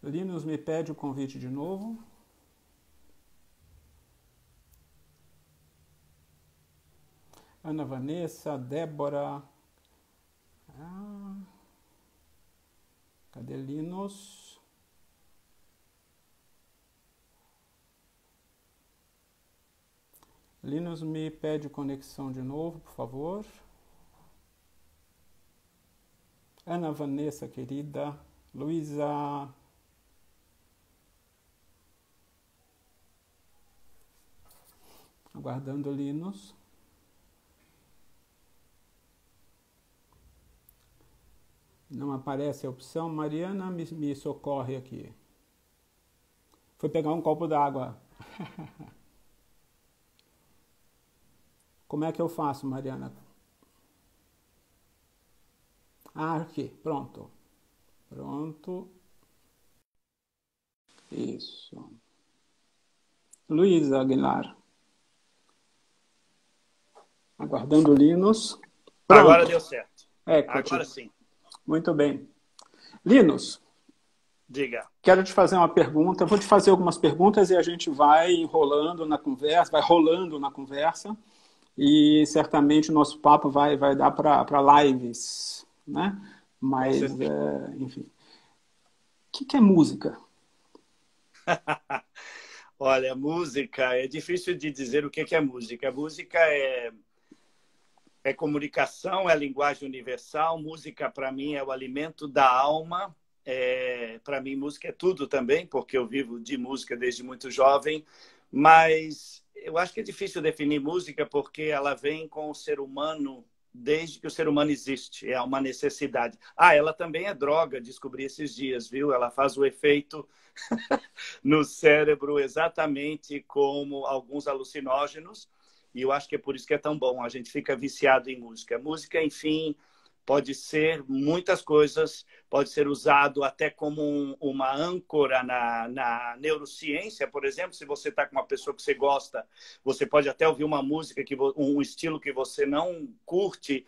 Linus me pede o convite de novo. Ana Vanessa, Débora. Cadê Linus? Linus me pede conexão de novo, por favor. Ana Vanessa, querida. Luísa. Aguardando Linus. Não aparece a opção. Mariana me socorre aqui. Foi pegar um copo d'água. Como é que eu faço, Mariana? Aqui, pronto. Pronto. Isso. Luísa Aguilar. Aguardando o Linus. Pronto. Agora deu certo. Agora sim. Muito bem. Linus. Diga. Quero te fazer uma pergunta. Vou te fazer algumas perguntas e a gente vai enrolando na conversa, vai rolando na conversa. E certamente o nosso papo vai dar para lives, né? Mas, enfim. O que é música? Olha, música, é difícil de dizer o que é música. Música é comunicação, é linguagem universal. Música, para mim, é o alimento da alma. Para mim, música é tudo também, porque eu vivo de música desde muito jovem. Mas eu acho que é difícil definir música porque ela vem com o ser humano desde que o ser humano existe. É uma necessidade. Ela também é droga, descobri esses dias, viu? Ela faz o efeito no cérebro exatamente como alguns alucinógenos. E eu acho que é por isso que é tão bom. A gente fica viciado em música. Música, enfim, pode ser muitas coisas, pode ser usado até como uma âncora na neurociência, por exemplo. Se você está com uma pessoa que você gosta, você pode até ouvir uma música, um estilo que você não curte.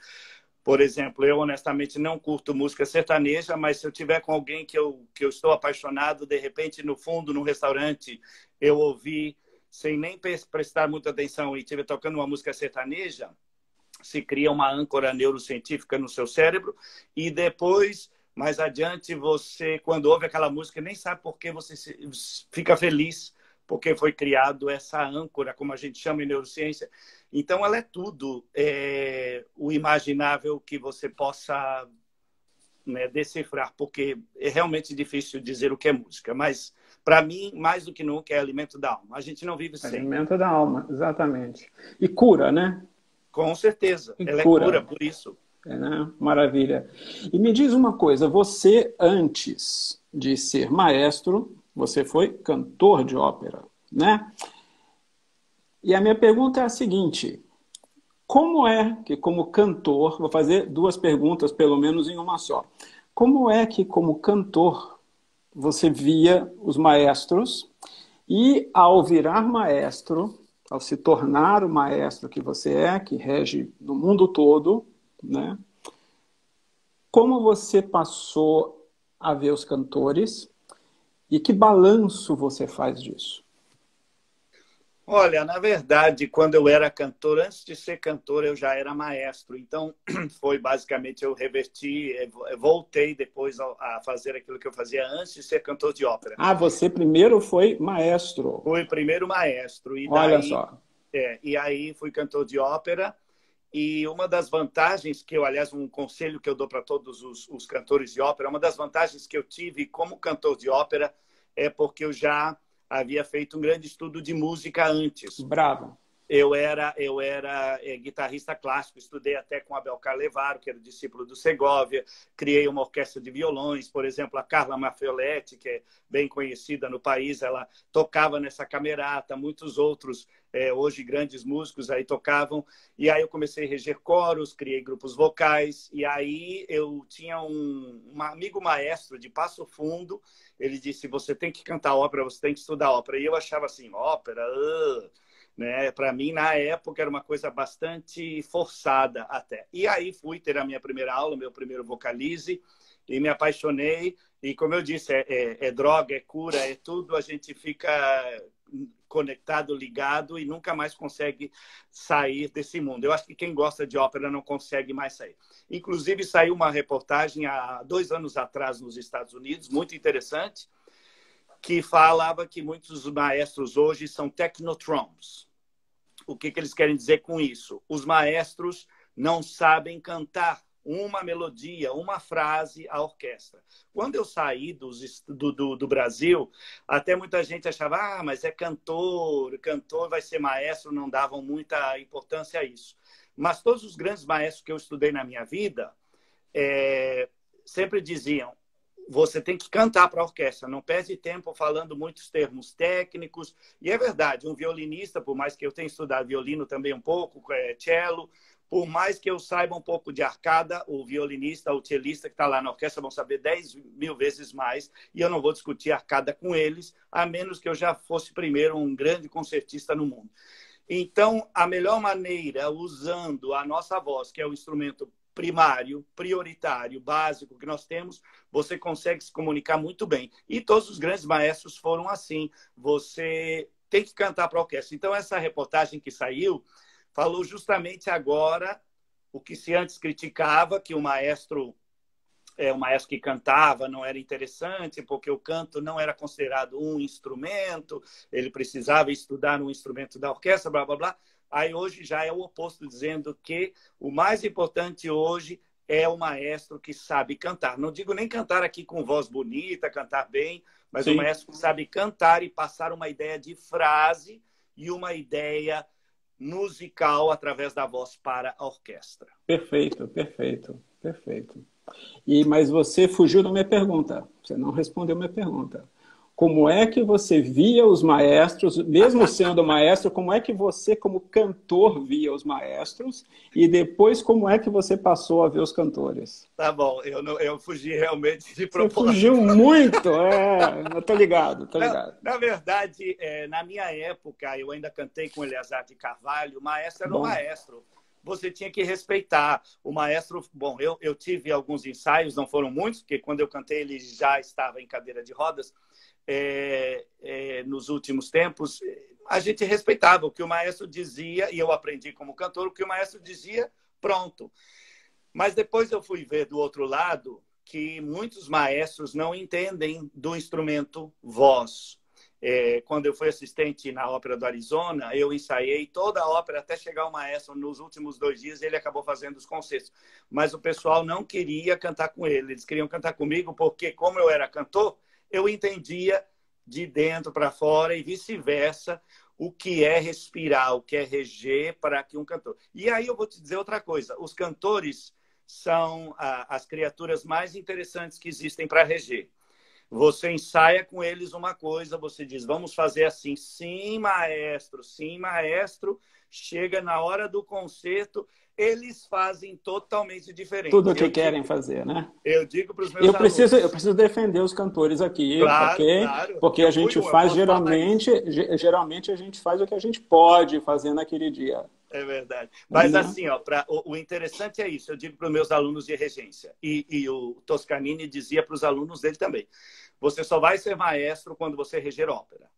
Por exemplo, eu honestamente não curto música sertaneja, mas se eu tiver com alguém que eu estou apaixonado, de repente, no fundo, num restaurante, eu ouvi, sem nem prestar muita atenção, e estiver tocando uma música sertaneja, se cria uma âncora neurocientífica no seu cérebro e depois, mais adiante, você, quando ouve aquela música, nem sabe por que você fica feliz, porque foi criado essa âncora, como a gente chama em neurociência. Então, ela é tudo, o imaginável que você possa, né, decifrar, porque é realmente difícil dizer o que é música, mas para mim, mais do que nunca, é alimento da alma. A gente não vive sem. Alimento da alma, exatamente. E cura, né? Com certeza. Ela é Cura. cura, por isso. Né? Maravilha. E me diz uma coisa, você, antes de ser maestro, você foi cantor de ópera, né? E a minha pergunta é a seguinte, como é que, como cantor, vou fazer duas perguntas, pelo menos em uma só. Como é que, como cantor, você via os maestros e, ao virar maestro, ao se tornar o maestro que você é, que rege no mundo todo, né? Como você passou a ver os cantores e que balanço você faz disso? Olha, na verdade, quando eu era cantor, antes de ser cantor, eu já era maestro. Então, foi basicamente, eu reverti, voltei depois a fazer aquilo que eu fazia antes de ser cantor de ópera. Você primeiro foi maestro. Fui primeiro maestro. E Olha daí, só. e aí fui cantor de ópera. E uma das vantagens que eu, aliás, um conselho que eu dou para todos os cantores de ópera, uma das vantagens que eu tive como cantor de ópera é porque eu já havia feito um grande estudo de música antes. Bravo. Eu era guitarrista clássico, estudei até com Abel Carlevaro, que era discípulo do Segovia, criei uma orquestra de violões, por exemplo, a Carla Maffioletti, que é bem conhecida no país, ela tocava nessa camerata, muitos outros, hoje grandes músicos aí tocavam, e aí eu comecei a reger coros, criei grupos vocais, e aí eu tinha um amigo maestro de Passo Fundo, ele disse, você tem que cantar ópera, você tem que estudar ópera, e eu achava assim, ópera... né? Para mim, na época, era uma coisa bastante forçada até. E aí fui ter a minha primeira aula, meu primeiro vocalize, e me apaixonei. E como eu disse, é droga, é cura, é tudo. A gente fica conectado, ligado e nunca mais consegue sair desse mundo. Eu acho que quem gosta de ópera não consegue mais sair. Inclusive, saiu uma reportagem há 2 anos atrás nos Estados Unidos, muito interessante, que falava que muitos maestros hoje são technotrons. O que eles querem dizer com isso? Os maestros não sabem cantar uma melodia, uma frase à orquestra. Quando eu saí do Brasil, até muita gente achava, mas é cantor vai ser maestro, não davam muita importância a isso. Mas todos os grandes maestros que eu estudei na minha vida sempre diziam, você tem que cantar para a orquestra, não perde tempo falando muitos termos técnicos. E é verdade, um violinista, por mais que eu tenha estudado violino também um pouco, cello, por mais que eu saiba um pouco de arcada, o violinista, o cellista que está lá na orquestra vão saber 10.000 vezes mais, e eu não vou discutir arcada com eles, a menos que eu já fosse primeiro um grande concertista no mundo. Então, a melhor maneira, usando a nossa voz, que é o instrumento primário, prioritário, básico que nós temos, você consegue se comunicar muito bem. E todos os grandes maestros foram assim. Você tem que cantar para a orquestra. Então, essa reportagem que saiu falou justamente agora o que se antes criticava, que o maestro que cantava não era interessante, porque o canto não era considerado um instrumento, ele precisava estudar um instrumento da orquestra, blá, blá, blá. Aí hoje já é o oposto, dizendo que o mais importante hoje é o maestro que sabe cantar. Não digo nem cantar aqui com voz bonita, cantar bem, mas o maestro que sabe cantar e passar uma ideia de frase e uma ideia musical através da voz para a orquestra. Perfeito, perfeito, perfeito. Mas você fugiu da minha pergunta. Você não respondeu a minha pergunta. Como é que você via os maestros, mesmo sendo maestro, como é que você, como cantor, via os maestros? E depois, como é que você passou a ver os cantores? Tá bom, eu fugi realmente de propósito. Você fugiu muito, eu tô ligado, tô ligado. Na verdade, na minha época, eu ainda cantei com Eleazar de Carvalho, o maestro era o maestro. Você tinha que respeitar. O maestro, bom, eu tive alguns ensaios, não foram muitos, porque quando eu cantei ele já estava em cadeira de rodas. Nos últimos tempos, a gente respeitava o que o maestro dizia, e eu aprendi como cantor, o que o maestro dizia, pronto. Mas depois eu fui ver do outro lado que muitos maestros não entendem do instrumento voz. Quando eu fui assistente na Ópera do Arizona, eu ensaiei toda a ópera até chegar o maestro. Nos últimos 2 dias, ele acabou fazendo os concertos. Mas o pessoal não queria cantar com ele. Eles queriam cantar comigo porque, como eu era cantor, eu entendia de dentro para fora e vice-versa o que é respirar, o que é reger para que um cantor... E aí eu vou te dizer outra coisa. Os cantores são as criaturas mais interessantes que existem para reger. Você ensaia com eles uma coisa, você diz, vamos fazer assim. Sim, maestro, sim, maestro. Chega na hora do concerto, eles fazem totalmente diferente. Tudo o que querem fazer, né? Eu digo para os meus alunos... Eu preciso defender os cantores aqui, claro, okay? Claro. Porque a gente faz, geralmente a gente faz o que a gente pode fazer naquele dia. É verdade. Mas assim, o interessante é isso. Eu digo para os meus alunos de regência. E o Toscanini dizia para os alunos dele também. Você só vai ser maestro quando você reger ópera.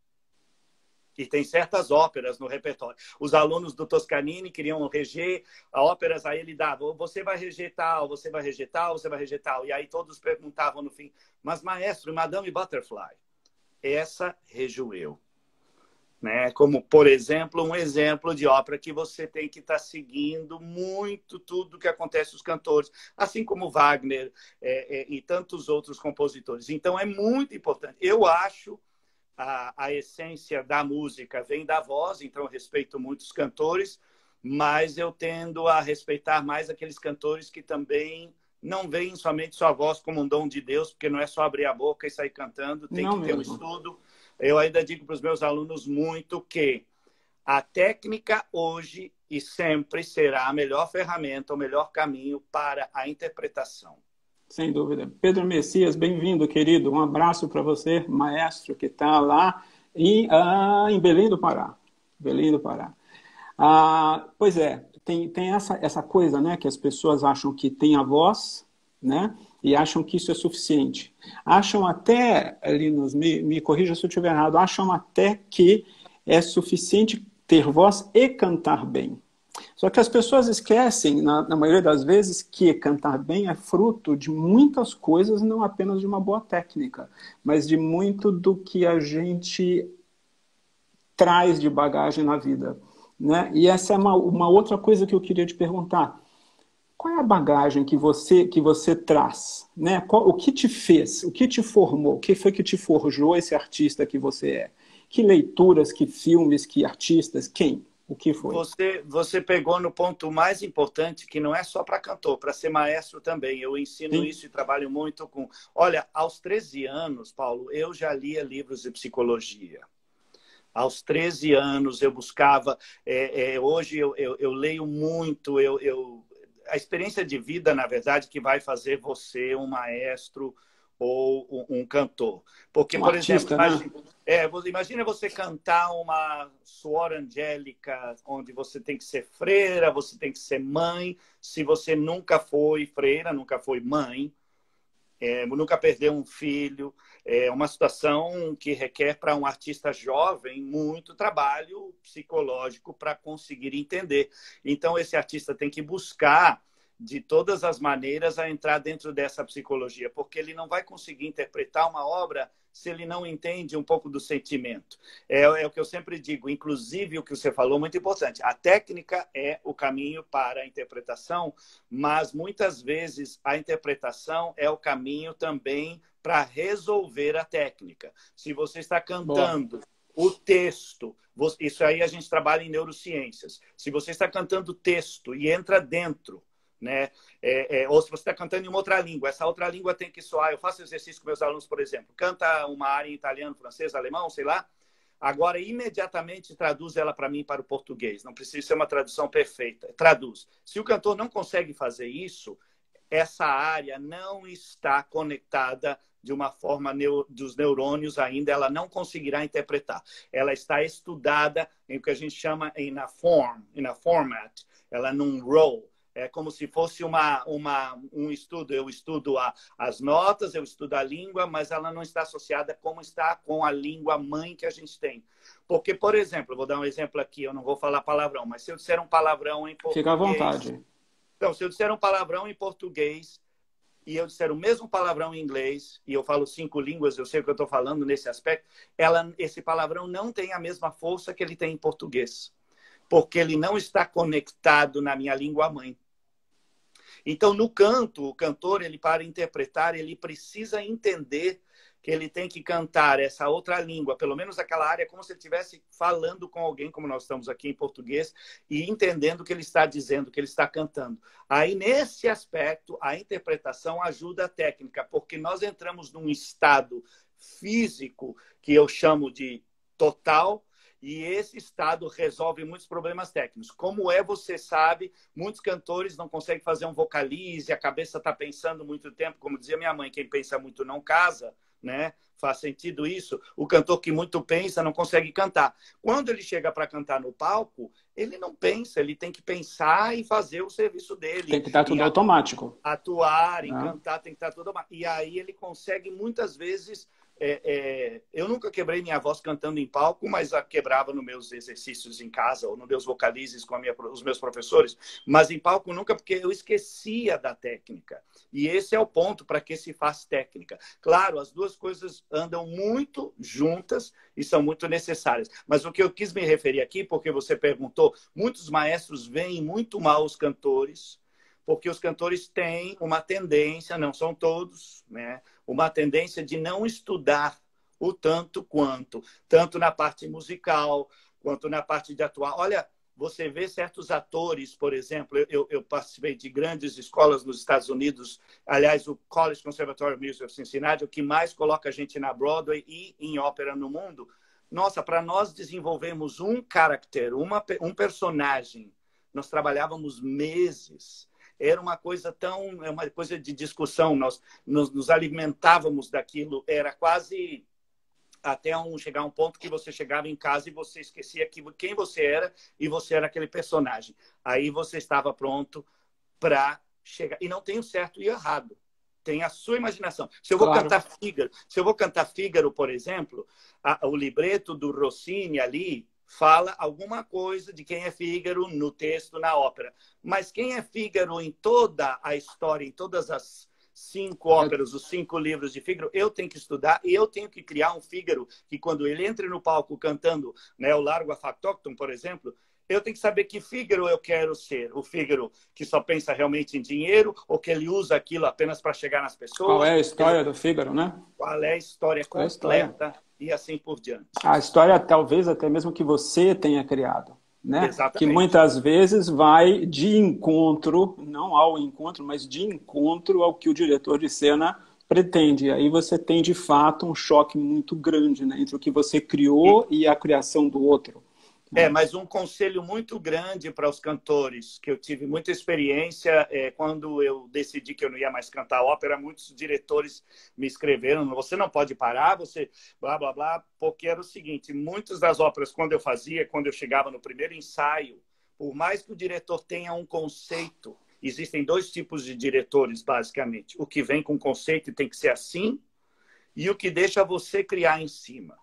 E tem certas óperas no repertório. Os alunos do Toscanini queriam reger óperas, aí ele dava, você vai reger tal, você vai reger tal, você vai reger tal. E aí todos perguntavam no fim, mas maestro, Madame Butterfly, essa rejo eu. Né? Como, por exemplo, um exemplo de ópera que você tem que estar seguindo muito tudo que acontece nos cantores, assim como Wagner e tantos outros compositores. Então, é muito importante. Eu acho a essência da música vem da voz, então eu respeito muitos cantores, mas eu tendo a respeitar mais aqueles cantores que também não veem somente sua voz como um dom de Deus, porque não é só abrir a boca e sair cantando, tem que ter um estudo. Eu ainda digo para os meus alunos muito que a técnica hoje e sempre será a melhor ferramenta, o melhor caminho para a interpretação. Sem dúvida. Pedro Messias, bem-vindo, querido. Um abraço para você, maestro, que está lá em Belém do Pará. Belém do Pará. Pois é, tem essa coisa, né, que as pessoas acham que tem a voz, né, e acham que isso é suficiente. Acham até, Linus, me corrija se eu estiver errado, acham até que é suficiente ter voz e cantar bem. Só que as pessoas esquecem, na maioria das vezes, que cantar bem é fruto de muitas coisas, não apenas de uma boa técnica, mas de muito do que a gente traz de bagagem na vida, né? E essa é uma outra coisa que eu queria te perguntar. Qual é a bagagem que você traz? Né? O que te fez? O que te formou? O que foi que te forjou esse artista que você é? Que leituras, que filmes, que artistas? Quem? O que foi? Você pegou no ponto mais importante, que não é só para cantor, para ser maestro também. Eu ensino Sim. isso e trabalho muito com... Olha, aos 13 anos, Paulo, eu já lia livros de psicologia. Aos 13 anos eu buscava... hoje eu leio muito, a experiência de vida, na verdade, que vai fazer você um maestro ou um cantor. Porque, por Artista, exemplo, né? imagina você cantar uma suor angélica, onde você tem que ser freira, você tem que ser mãe. Se você nunca foi freira, nunca foi mãe, nunca perdeu um filho, é uma situação que requer para um artista jovem muito trabalho psicológico para conseguir entender. Então, esse artista tem que buscar, de todas as maneiras, a entrar dentro dessa psicologia, porque ele não vai conseguir interpretar uma obra se ele não entende um pouco do sentimento. É o que eu sempre digo, inclusive o que você falou, muito importante. A técnica é o caminho para a interpretação, mas muitas vezes a interpretação é o caminho também para resolver a técnica. Se você está cantando o texto, isso aí a gente trabalha em neurociências. Se você está cantando o texto e entra dentro, né? Ou se você está cantando em uma outra língua, essa outra língua tem que soar. Eu faço exercício com meus alunos, por exemplo, canta uma área em italiano, francês, alemão, sei lá, agora imediatamente traduz ela para mim para o português. Não precisa ser uma tradução perfeita, traduz. Se o cantor não consegue fazer isso, essa área não está conectada de uma forma dos neurônios ainda, ela não conseguirá interpretar. Ela está estudada em o que a gente chama in a format, ela num role. É como se fosse um estudo. Eu estudo as notas, eu estudo a língua, mas ela não está associada como está com a língua mãe que a gente tem. Porque, por exemplo, eu vou dar um exemplo aqui, eu não vou falar palavrão, mas se eu disser um palavrão em português... Fica à vontade. Então, se eu disser um palavrão em português e eu disser o mesmo palavrão em inglês, e eu falo 5 línguas, eu sei o que eu estou falando nesse aspecto, esse palavrão não tem a mesma força que ele tem em português, porque ele não está conectado na minha língua mãe. Então, no canto, o cantor, ele para interpretar, ele precisa entender que ele tem que cantar essa outra língua, pelo menos aquela área, como se ele estivesse falando com alguém, como nós estamos aqui em português, e entendendo o que ele está dizendo, o que ele está cantando. Aí, nesse aspecto, a interpretação ajuda a técnica, porque nós entramos num estado físico, que eu chamo de total, e esse estado resolve muitos problemas técnicos. Como você sabe, muitos cantores não conseguem fazer um vocalize, a cabeça está pensando muito tempo. Como dizia minha mãe, quem pensa muito não casa, né? Faz sentido isso. O cantor que muito pensa não consegue cantar. Quando ele chega para cantar no palco, ele não pensa, ele tem que pensar e fazer o serviço dele. Tem que estar tudo automático. Atuar, em cantar, tem que estar tudo automático. E aí ele consegue muitas vezes... eu nunca quebrei minha voz cantando em palco, mas a quebrava nos meus exercícios em casa ou nos meus vocalizes com os meus professores. Mas em palco nunca, porque eu esquecia da técnica. E esse é o ponto para que se faz técnica. Claro, as duas coisas andam muito juntas e são muito necessárias. Mas o que eu quis me referir aqui, porque você perguntou, muitos maestros veem muito mal os cantores, porque os cantores têm uma tendência, não são todos, né? Uma tendência de não estudar o tanto quanto, tanto na parte musical, quanto na parte de atuar. Olha, você vê certos atores, por exemplo, eu participei de grandes escolas nos Estados Unidos, aliás, o College Conservatory Music of Cincinnati, o que mais coloca a gente na Broadway e em ópera no mundo. Nossa, para nós desenvolvermos um caráter, um personagem, nós trabalhávamos meses. Era uma coisa de discussão, nós nos alimentávamos daquilo, era quase chegar a um ponto que você chegava em casa e você esquecia quem você era e você era aquele personagem. Aí você estava pronto para chegar. E não tem o certo e o errado. Tem a sua imaginação. Se eu vou Claro. cantar Fígaro, por exemplo, o libreto do Rossini ali fala alguma coisa de quem é Fígaro no texto, na ópera. Mas quem é Fígaro em toda a história, em todas as 5 óperas, os 5 livros de Fígaro, eu tenho que estudar e eu tenho que criar um Fígaro que quando ele entre no palco cantando, né, o Largo a Factotum, por exemplo, eu tenho que saber que Fígaro eu quero ser. O Fígaro que só pensa realmente em dinheiro ou que ele usa aquilo apenas para chegar nas pessoas. Qual é a história do Fígaro, né? Qual é a história Qual é a completa história? e assim por diante. A história talvez até mesmo que você tenha criado, né? Que Exatamente. muitas vezes vai de encontro, não ao encontro, mas de encontro ao que o diretor de cena pretende. Aí você tem, de fato, um choque muito grande, né, entre o que você criou e a criação do outro. Mas um conselho muito grande para os cantores, que eu tive muita experiência, quando eu decidi que eu não ia mais cantar ópera, muitos diretores me escreveram, você não pode parar, você blá, blá, blá, porque era o seguinte, muitas das óperas, quando eu chegava no primeiro ensaio, por mais que o diretor tenha um conceito, existem 2 tipos de diretores, basicamente. O que vem com conceito e tem que ser assim, e o que deixa você criar em cima.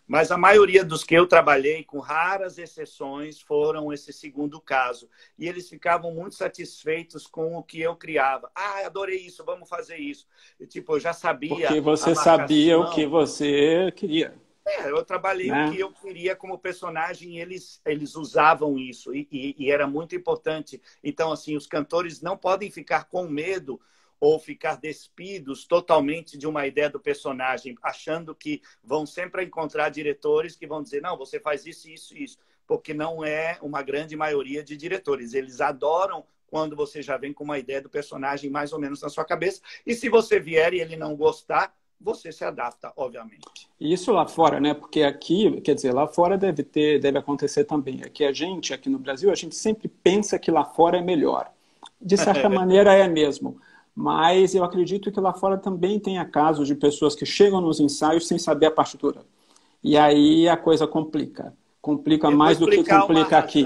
Mas a maioria dos que eu trabalhei, com raras exceções, foram esse segundo caso. E eles ficavam muito satisfeitos com o que eu criava. Ah, adorei isso, vamos fazer isso. E, tipo, eu já sabia Porque você a sabia o marcação. que você queria. Eu trabalhei Né? o que eu queria como personagem e eles usavam isso. E era muito importante. Então, assim, os cantores não podem ficar com medo ou ficar despidos totalmente de uma ideia do personagem, achando que vão sempre encontrar diretores que vão dizer, não, você faz isso, isso, isso. Porque não é uma grande maioria de diretores. Eles adoram quando você já vem com uma ideia do personagem mais ou menos na sua cabeça. E se você vier e ele não gostar, você se adapta, obviamente. Isso lá fora, né? Porque aqui, quer dizer, lá fora deve acontecer também. Aqui no Brasil, a gente sempre pensa que lá fora é melhor. De certa maneira é mesmo. Mas eu acredito que lá fora também tenha casos de pessoas que chegam nos ensaios sem saber a partitura. E aí a coisa complica. Complica mais do que complica aqui.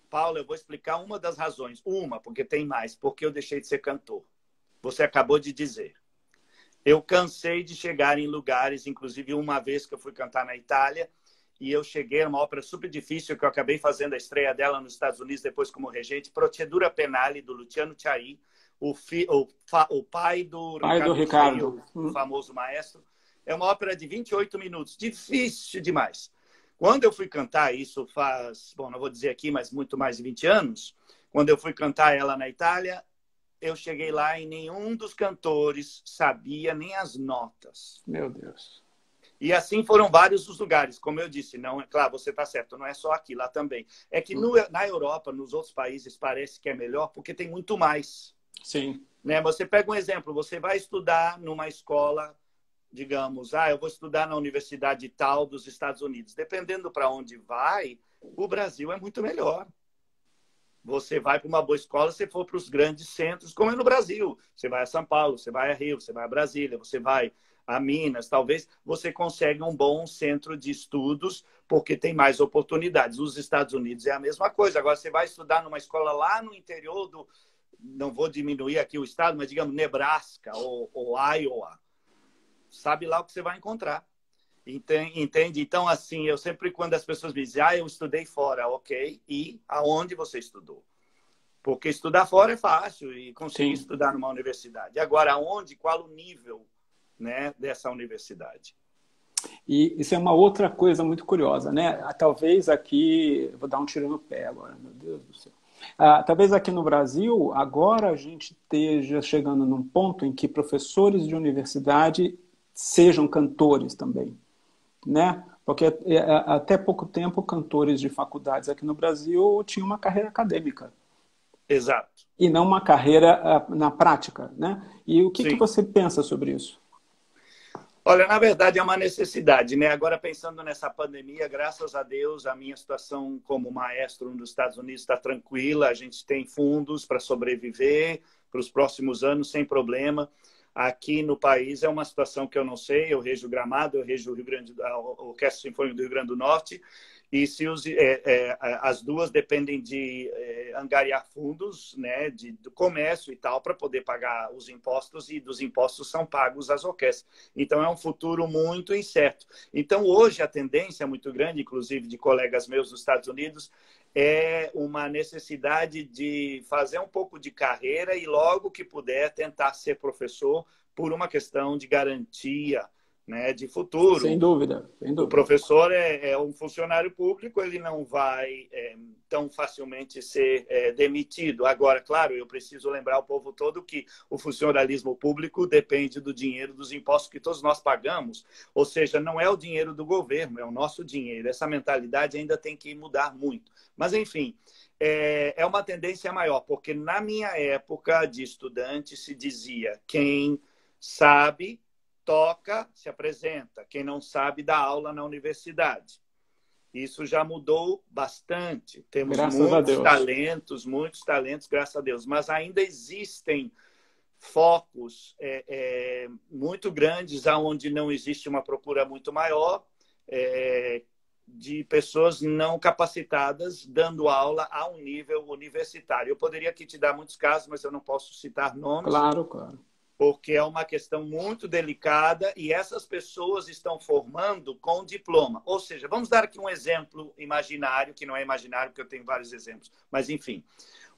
Paulo, eu vou explicar uma das razões. Porque tem mais. Porque eu deixei de ser cantor. Você acabou de dizer. Eu cansei de chegar em lugares, inclusive uma vez que eu fui cantar na Itália, e eu cheguei a uma ópera super difícil, que eu acabei fazendo a estreia dela nos Estados Unidos, depois como regente, Procedura Penale, do Luciano Chiari, o pai do Ricardo, o famoso maestro. É uma ópera de 28 minutos, difícil demais. Quando eu fui cantar isso não vou dizer aqui, mas muito mais de 20 anos, quando eu fui cantar ela na Itália, eu cheguei lá e nenhum dos cantores sabia nem as notas. Meu Deus. E assim foram vários os lugares. Como eu disse, não, claro, você está certo, não é só aqui, lá também. É que na Europa, nos outros países, parece que é melhor porque tem muito mais. Sim. Né? Você pega um exemplo, você vai estudar numa escola, digamos, eu vou estudar na universidade tal dos Estados Unidos. Dependendo para onde vai, o Brasil é muito melhor. Você vai para uma boa escola se for para os grandes centros, como é no Brasil. Você vai a São Paulo, você vai a Rio, você vai a Brasília, você vai a Minas. Talvez você consiga um bom centro de estudos, porque tem mais oportunidades. Os Estados Unidos é a mesma coisa. Agora, você vai estudar numa escola lá no interior do... Não vou diminuir aqui o estado, mas digamos Nebraska ou Iowa. Sabe lá o que você vai encontrar. Entende? Então, assim, eu sempre, quando as pessoas me dizem, eu estudei fora, ok, e aonde você estudou? Porque estudar fora é fácil e conseguir estudar numa universidade. Agora, aonde, qual o nível, né, dessa universidade? E isso é uma outra coisa muito curiosa, né? Talvez aqui, vou dar um tiro no pé agora, meu Deus do céu. Talvez aqui no Brasil, agora a gente esteja chegando num ponto em que professores de universidade sejam cantores também. Né? Porque até pouco tempo cantores de faculdades aqui no Brasil tinham uma carreira acadêmica. Exato. E não uma carreira na prática, né? E o que você pensa sobre isso? Olha, na verdade é uma necessidade, né? Agora pensando nessa pandemia, graças a Deus, a minha situação como maestro nos Estados Unidos está tranquila, a gente tem fundos para sobreviver para os próximos anos sem problema. Aqui no país é uma situação que eu não sei. Eu rejo Gramado, eu rejo o Rio Grande, a Orquestra Sinfônica do Rio Grande do Norte. E se as duas dependem de angariar fundos, né, do comércio e tal, para poder pagar os impostos, e dos impostos são pagos às orquestras. Então, é um futuro muito incerto. Então, hoje, a tendência muito grande, inclusive de colegas meus dos Estados Unidos, é uma necessidade de fazer um pouco de carreira e, logo que puder, tentar ser professor por uma questão de garantia, né, de futuro. Sem dúvida, sem dúvida. O professor é um funcionário público, ele não vai tão facilmente ser demitido. Agora, claro, eu preciso lembrar o povo todo que o funcionalismo público depende do dinheiro dos impostos que todos nós pagamos. Ou seja, não é o dinheiro do governo, é o nosso dinheiro. Essa mentalidade ainda tem que mudar muito. Mas, enfim, é uma tendência maior, porque na minha época de estudante se dizia: quem sabe toca, se apresenta. Quem não sabe, dá aula na universidade. Isso já mudou bastante. Temos muitos talentos, graças a Deus. Mas ainda existem focos muito grandes, onde não existe uma procura muito maior de pessoas não capacitadas dando aula a um nível universitário. Eu poderia aqui te dar muitos casos, mas eu não posso citar nomes. Claro, claro. Porque é uma questão muito delicada e essas pessoas estão formando com diploma. Ou seja, vamos dar aqui um exemplo imaginário, que não é imaginário, porque eu tenho vários exemplos, mas enfim.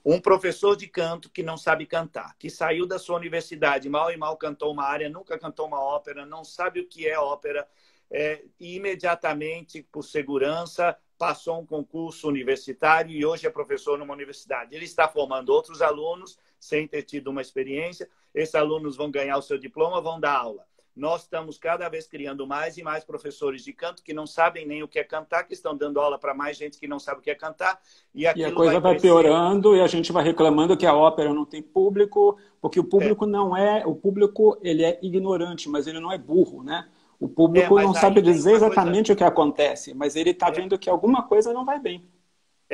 Um professor de canto que não sabe cantar, que saiu da sua universidade, mal e mal cantou uma área, nunca cantou uma ópera, não sabe o que é ópera, e imediatamente, por segurança, passou um concurso universitário e hoje é professor numa universidade. Ele está formando outros alunos sem ter tido uma experiência. Esses alunos vão ganhar o seu diploma, vão dar aula. Nós estamos cada vez criando mais e mais professores de canto que não sabem nem o que é cantar, que estão dando aula para mais gente que não sabe o que é cantar. E a coisa vai piorando e a gente vai reclamando que a ópera não tem público, porque o público não é... O público, ele é ignorante, mas ele não é burro, né? O público não sabe dizer exatamente o que acontece, mas ele está vendo que alguma coisa não vai bem.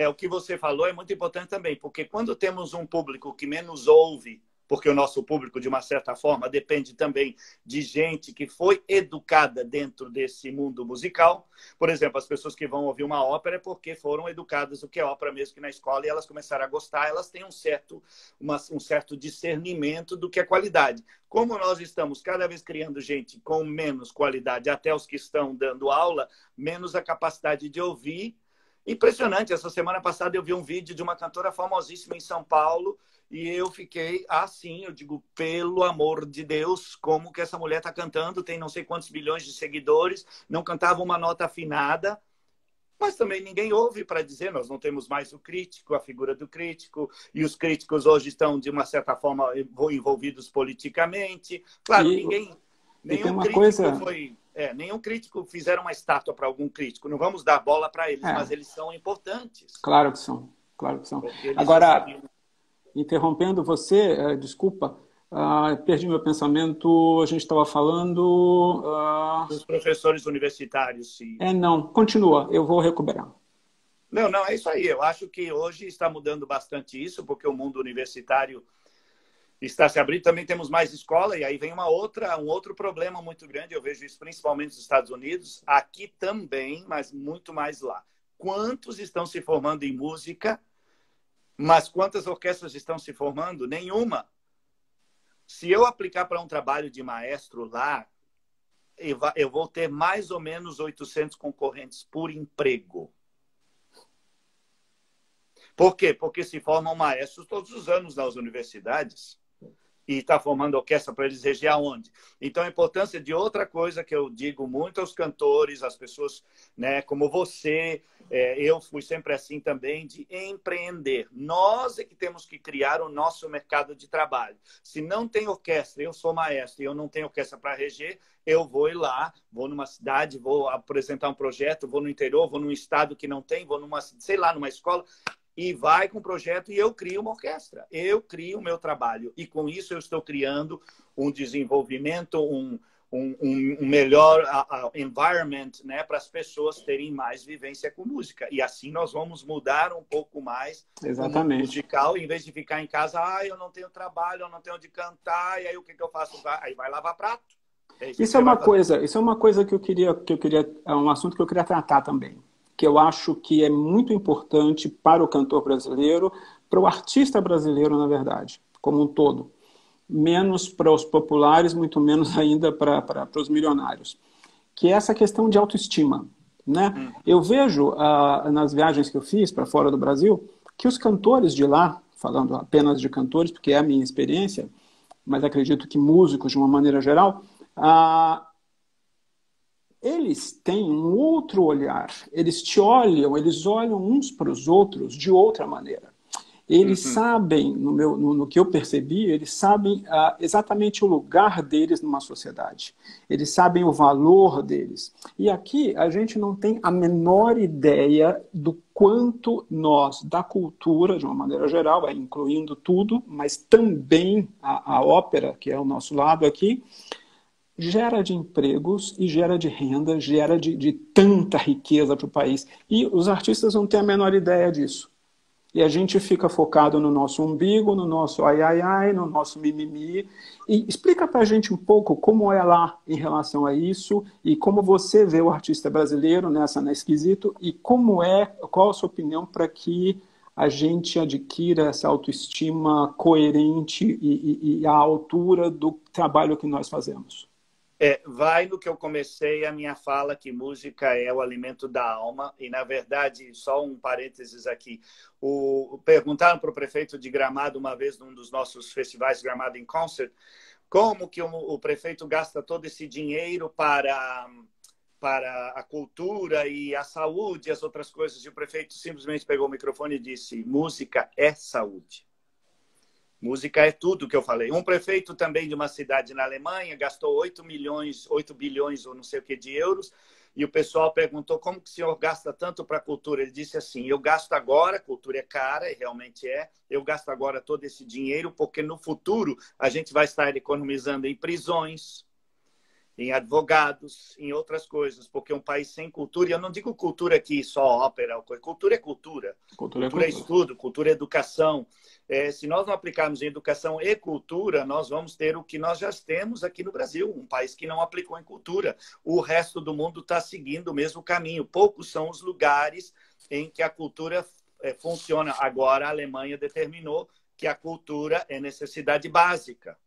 O que você falou é muito importante também, porque quando temos um público que menos ouve, porque o nosso público, de uma certa forma, depende também de gente que foi educada dentro desse mundo musical. Por exemplo, as pessoas que vão ouvir uma ópera é porque foram educadas o que é ópera mesmo que na escola, e elas começaram a gostar, elas têm um certo discernimento do que é qualidade. Como nós estamos cada vez criando gente com menos qualidade, até os que estão dando aula, menos a capacidade de ouvir. Impressionante. Essa semana passada eu vi um vídeo de uma cantora famosíssima em São Paulo e eu fiquei assim, eu digo, pelo amor de Deus, como que essa mulher está cantando? Tem não sei quantos milhões de seguidores, não cantava uma nota afinada, mas também ninguém ouve para dizer. Nós não temos mais o crítico, a figura do crítico, e os críticos hoje estão, de uma certa forma, envolvidos politicamente. Claro, nenhum crítico fizeram uma estátua para algum crítico. Não vamos dar bola para eles, mas eles são importantes. Claro que são, claro que são. Agora, interrompendo você, desculpa, perdi meu pensamento. A gente estava falando... Dos professores universitários. Sim. Não, continua, eu vou recuperar. Não, é isso aí. Eu acho que hoje está mudando bastante isso, porque o mundo universitário está se abrindo. Também temos mais escola, e aí vem um outro problema muito grande. Eu vejo isso principalmente nos Estados Unidos, aqui também, mas muito mais lá. Quantos estão se formando em música, mas quantas orquestras estão se formando? Nenhuma. Se eu aplicar para um trabalho de maestro lá, eu vou ter mais ou menos 800 concorrentes por emprego. Por quê? Porque se formam maestros todos os anos nas universidades. E está formando orquestra para eles reger aonde? Então, a importância de outra coisa que eu digo muito aos cantores, às pessoas, né, como você, eu fui sempre assim também, de empreender. Nós é que temos que criar o nosso mercado de trabalho. Se não tem orquestra, eu sou maestro e eu não tenho orquestra para reger, eu vou ir lá, vou numa cidade, vou apresentar um projeto, vou no interior, vou num estado que não tem, vou numa, sei lá, numa escola... E vai com o projeto e eu crio uma orquestra. Eu crio o meu trabalho. E com isso eu estou criando um desenvolvimento, um melhor environment, né, para as pessoas terem mais vivência com música. E assim nós vamos mudar um pouco mais o mundo musical, em vez de ficar em casa, eu não tenho trabalho, eu não tenho onde cantar, e aí o que eu faço? Aí vai lavar prato. Isso é uma coisa que eu queria, é um assunto que eu queria tratar também, que eu acho que é muito importante para o cantor brasileiro, para o artista brasileiro, na verdade, como um todo. Menos para os populares, muito menos ainda para os milionários, que é essa questão de autoestima, né? Eu vejo nas viagens que eu fiz para fora do Brasil que os cantores de lá, falando apenas de cantores, porque é a minha experiência, mas acredito que músicos de uma maneira geral, eles têm um outro olhar, eles olham uns para os outros de outra maneira. Eles sabem, no que eu percebi, eles sabem exatamente o lugar deles numa sociedade. Eles sabem o valor deles. E aqui a gente não tem a menor ideia do quanto nós, da cultura, de uma maneira geral, incluindo tudo, mas também a ópera, que é o nosso lado aqui, gera de empregos e gera de renda, gera de tanta riqueza para o país. E os artistas não têm a menor ideia disso. E a gente fica focado no nosso umbigo, no nosso ai, no nosso mimimi. E explica para a gente um pouco como é lá em relação a isso e como você vê o artista brasileiro nesse quesito e qual a sua opinião para que a gente adquira essa autoestima coerente e à altura do trabalho que nós fazemos. Vai no que eu comecei a minha fala, que música é o alimento da alma. E, na verdade, só um parênteses aqui. Perguntaram para o prefeito de Gramado, uma vez, num dos nossos festivais Gramado in Concert, como que o prefeito gasta todo esse dinheiro para a cultura e a saúde e as outras coisas. E o prefeito simplesmente pegou o microfone e disse: música é saúde. Música é tudo que eu falei. Um prefeito também de uma cidade na Alemanha gastou 8 bilhões ou não sei o que de euros, e o pessoal perguntou como que o senhor gasta tanto para a cultura. Ele disse assim: eu gasto agora, cultura é cara, e realmente eu gasto agora todo esse dinheiro porque no futuro a gente vai estar economizando em prisões, em advogados, em outras coisas, porque um país sem cultura, e eu não digo cultura aqui só ópera, cultura é cultura. Cultura é estudo, cultura é educação. Se nós não aplicarmos em educação e cultura, nós vamos ter o que nós já temos aqui no Brasil, um país que não aplicou em cultura. O resto do mundo está seguindo o mesmo caminho. Poucos são os lugares em que a cultura funciona. Agora, a Alemanha determinou que a cultura é necessidade básica.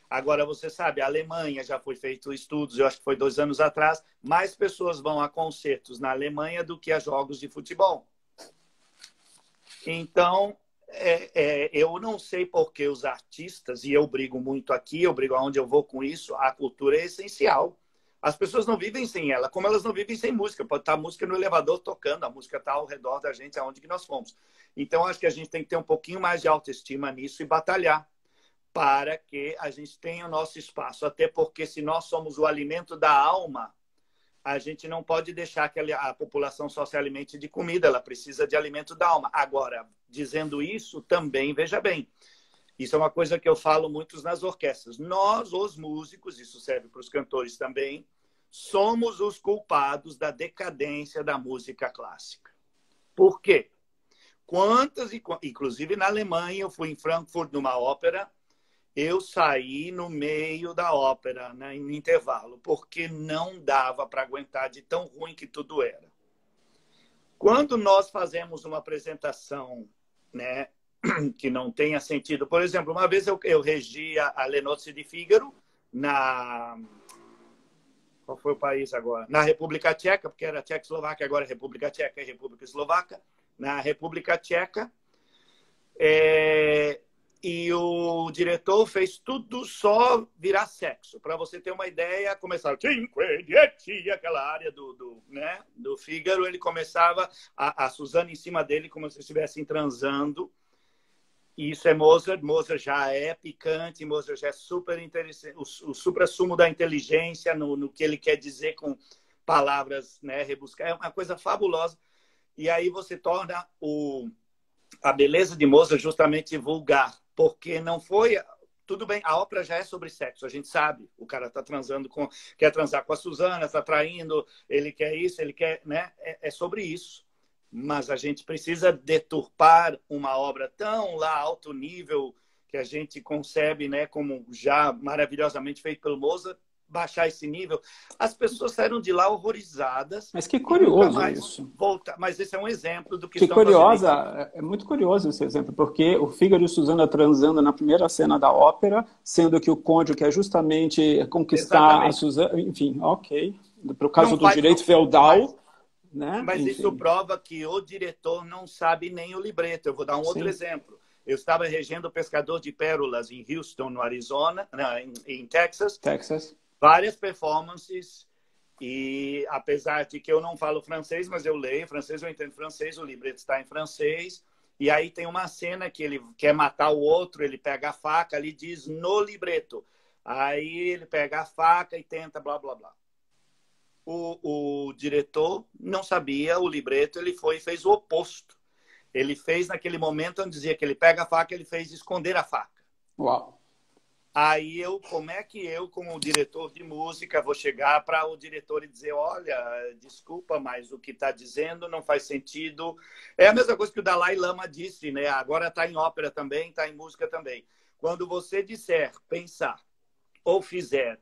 Agora, você sabe, a Alemanha já foi feito estudos, eu acho que foi 2 anos atrás, mais pessoas vão a concertos na Alemanha do que a jogos de futebol. Então, eu não sei por que os artistas, e eu brigo muito aqui, eu brigo aonde eu vou com isso, a cultura é essencial. As pessoas não vivem sem ela, como elas não vivem sem música. Pode estar a música no elevador tocando, a música está ao redor da gente, aonde que nós fomos. Então, acho que a gente tem que ter um pouquinho mais de autoestima nisso e batalhar para que a gente tenha o nosso espaço. Até porque se nós somos o alimento da alma, a gente não pode deixar que a população só se alimente de comida, ela precisa de alimento da alma. Agora, dizendo isso, também, veja bem, isso é uma coisa que eu falo muito nas orquestras. Nós, os músicos, isso serve para os cantores também, somos os culpados da decadência da música clássica. Por quê? Inclusive na Alemanha, eu fui em Frankfurt numa ópera, eu saí no meio da ópera, né, no intervalo, porque não dava para aguentar de tão ruim que tudo era. Quando nós fazemos uma apresentação, né, que não tenha sentido, por exemplo, uma vez eu regi a Le Nozze di Figaro qual foi o país agora? Na República Tcheca, porque era Tchecoslováquia, agora é República Tcheca e República Eslovaca. Na República Tcheca, e o diretor fez tudo só virar sexo. Para você ter uma ideia, começava Cinque Dieci, aquela área do Fígaro, ele começava a Suzana em cima dele como se estivessem transando. E isso é Mozart. Mozart já é picante, Mozart já é super interessante, o supra-sumo da inteligência no que ele quer dizer com palavras, né, rebuscar. É uma coisa fabulosa. E aí você torna a beleza de Mozart justamente vulgar, porque não foi tudo bem, a ópera já é sobre sexo, a gente sabe. O cara tá transando com, quer transar com a Susana, tá traindo, ele quer isso, ele quer, né? É sobre isso. Mas a gente precisa deturpar uma obra tão lá alto nível que a gente concebe, né, como já maravilhosamente feito pelo Mozart, baixar esse nível. As pessoas saíram de lá horrorizadas. Mas que E nunca curioso mais isso. voltar. Mas esse é um exemplo do que Que estão fazendo. curiosa, é muito curioso esse exemplo, porque o Fígaro e Susana transando na primeira cena da ópera, sendo que o Conde quer justamente conquistar a Exatamente. Susana, enfim, ok. Para o Não caso do faz, direito mas, feudal, né? mas isso Enfim, prova que o diretor não sabe nem o libreto. Eu vou dar um outro sim. exemplo. Eu estava regendo o Pescador de Pérolas em Houston, no Arizona, não, em Texas. Texas. Várias performances. E apesar de que eu não falo francês, mas eu leio francês, eu entendo francês, o libreto está em francês. E aí tem uma cena que ele quer matar o outro, ele pega a faca, ali diz no libreto. Aí ele pega a faca e tenta blá, blá, blá. O diretor não sabia o libreto, ele foi e fez o oposto. Ele fez naquele momento onde dizia que ele pega a faca, ele fez esconder a faca. Uau. Aí como é que eu, como diretor de música, vou chegar para o diretor e dizer, olha, desculpa, mas o que está dizendo não faz sentido. É a mesma coisa que o Dalai Lama disse, né? Agora está em ópera também, está em música também. Quando você disser, pensar ou fizer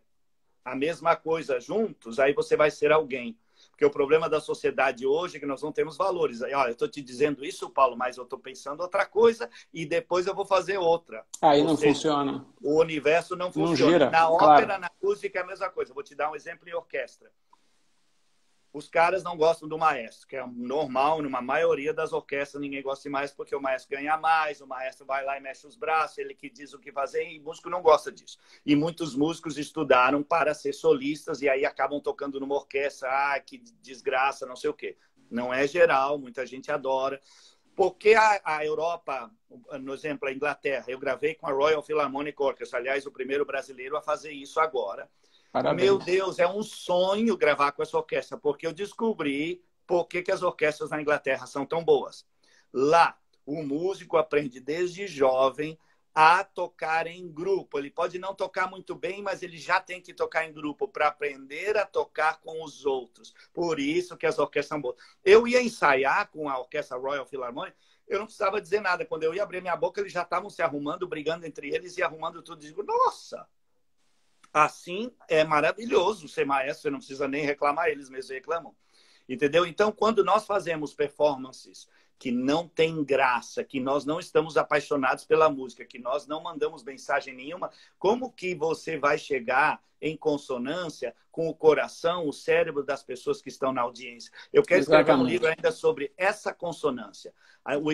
a mesma coisa juntos, aí você vai ser alguém. Porque o problema da sociedade hoje é que nós não temos valores. Aí, olha, eu estou te dizendo isso, Paulo, mas eu estou pensando outra coisa e depois eu vou fazer outra. Aí Ou não seja, funciona. o universo não Não funciona. gira, Na claro. ópera, na música, é a mesma coisa. Vou te dar um exemplo em orquestra. Os caras não gostam do maestro, que é normal, numa maioria das orquestras, ninguém gosta de maestro porque o maestro ganha mais, o maestro vai lá e mexe os braços, ele que diz o que fazer, e o músico não gosta disso. E muitos músicos estudaram para ser solistas e aí acabam tocando numa orquestra, que desgraça, não sei o quê. Não é geral, muita gente adora. Porque a Europa, no exemplo, a Inglaterra, eu gravei com a Royal Philharmonic Orchestra, aliás, o primeiro brasileiro a fazer isso agora. Meu Parabéns. Deus, é um sonho gravar com essa orquestra, porque eu descobri por que as orquestras na Inglaterra são tão boas. Lá, o músico aprende desde jovem a tocar em grupo. Ele pode não tocar muito bem, mas ele já tem que tocar em grupo para aprender a tocar com os outros. Por isso que as orquestras são boas. Eu ia ensaiar com a Orquestra Royal Philharmonic, eu não precisava dizer nada. Quando eu ia abrir minha boca, eles já estavam se arrumando, brigando entre eles e arrumando tudo. Eu digo, nossa! Assim é maravilhoso ser maestro, você não precisa nem reclamar, eles mesmos reclamam. Entendeu? Então, quando nós fazemos performances que não tem graça, que nós não estamos apaixonados pela música, que nós não mandamos mensagem nenhuma, como que você vai chegar em consonância com o coração, o cérebro das pessoas que estão na audiência? Eu quero escrever um livro Exatamente. ainda sobre essa consonância,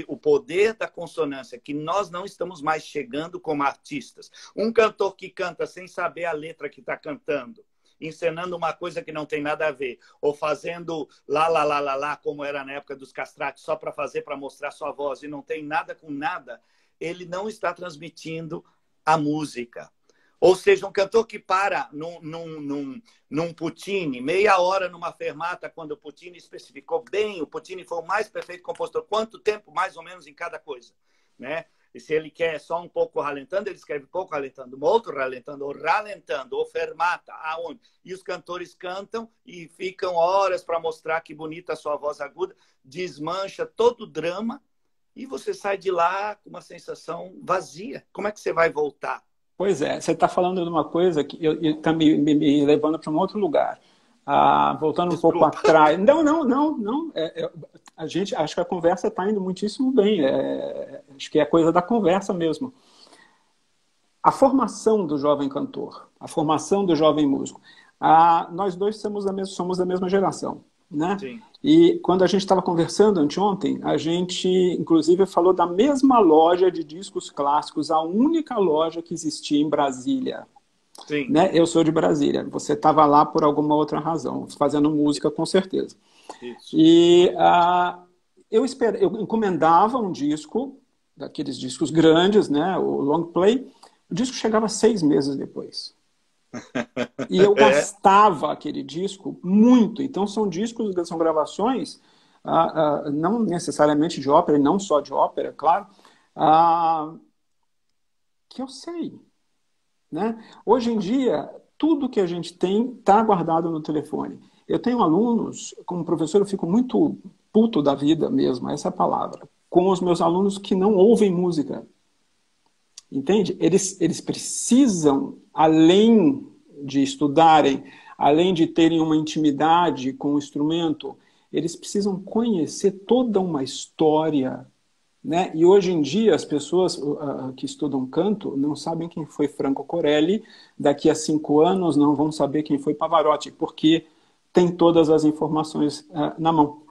o poder da consonância, que nós não estamos mais chegando como artistas. Um cantor que canta sem saber a letra que está cantando, encenando uma coisa que não tem nada a ver, ou fazendo lá, lá, lá, lá, lá, como era na época dos castratos, só para fazer, para mostrar sua voz, e não tem nada com nada, ele não está transmitindo a música. Ou seja, um cantor que para num Puccini, meia hora numa fermata, quando o Puccini especificou bem, o Puccini foi o mais perfeito compositor, quanto tempo mais ou menos em cada coisa, né? E se ele quer só um pouco ralentando, ele escreve pouco ralentando, um outro ralentando, ou fermata, aonde? E os cantores cantam e ficam horas para mostrar que bonita a sua voz aguda, desmancha todo o drama e você sai de lá com uma sensação vazia. Como é que você vai voltar? Pois é, você está falando de uma coisa que está me levando para um outro lugar. Voltando um pouco Desculpa. atrás. Não, não, não, não. A gente acho que a conversa está indo muitíssimo bem. Acho que é coisa da conversa mesmo. A formação do jovem cantor, a formação do jovem músico. Nós dois somos da mesma geração, né? Sim. E quando a gente estava conversando anteontem, a gente, inclusive, falou da mesma loja de discos clássicos, a única loja que existia em Brasília. Sim. Né? Eu sou de Brasília. Você estava lá por alguma outra razão, fazendo música, com certeza. Isso. E eu encomendava um disco, daqueles discos grandes, né? O long play. O disco chegava 6 meses depois. E eu gastava aquele disco muito. Então, são discos, são gravações, não necessariamente de ópera, e não só de ópera, claro, que eu sei. né? Hoje em dia, tudo que a gente tem está guardado no telefone. Eu tenho alunos, como professor, eu fico muito puto da vida mesmo, essa é a palavra, com os meus alunos que não ouvem música. Entende? Eles precisam, além de estudarem, além de terem uma intimidade com o instrumento, eles precisam conhecer toda uma história, né? E hoje em dia as pessoas que estudam canto não sabem quem foi Franco Corelli, daqui a 5 anos não vão saber quem foi Pavarotti, porque tem todas as informações na mão,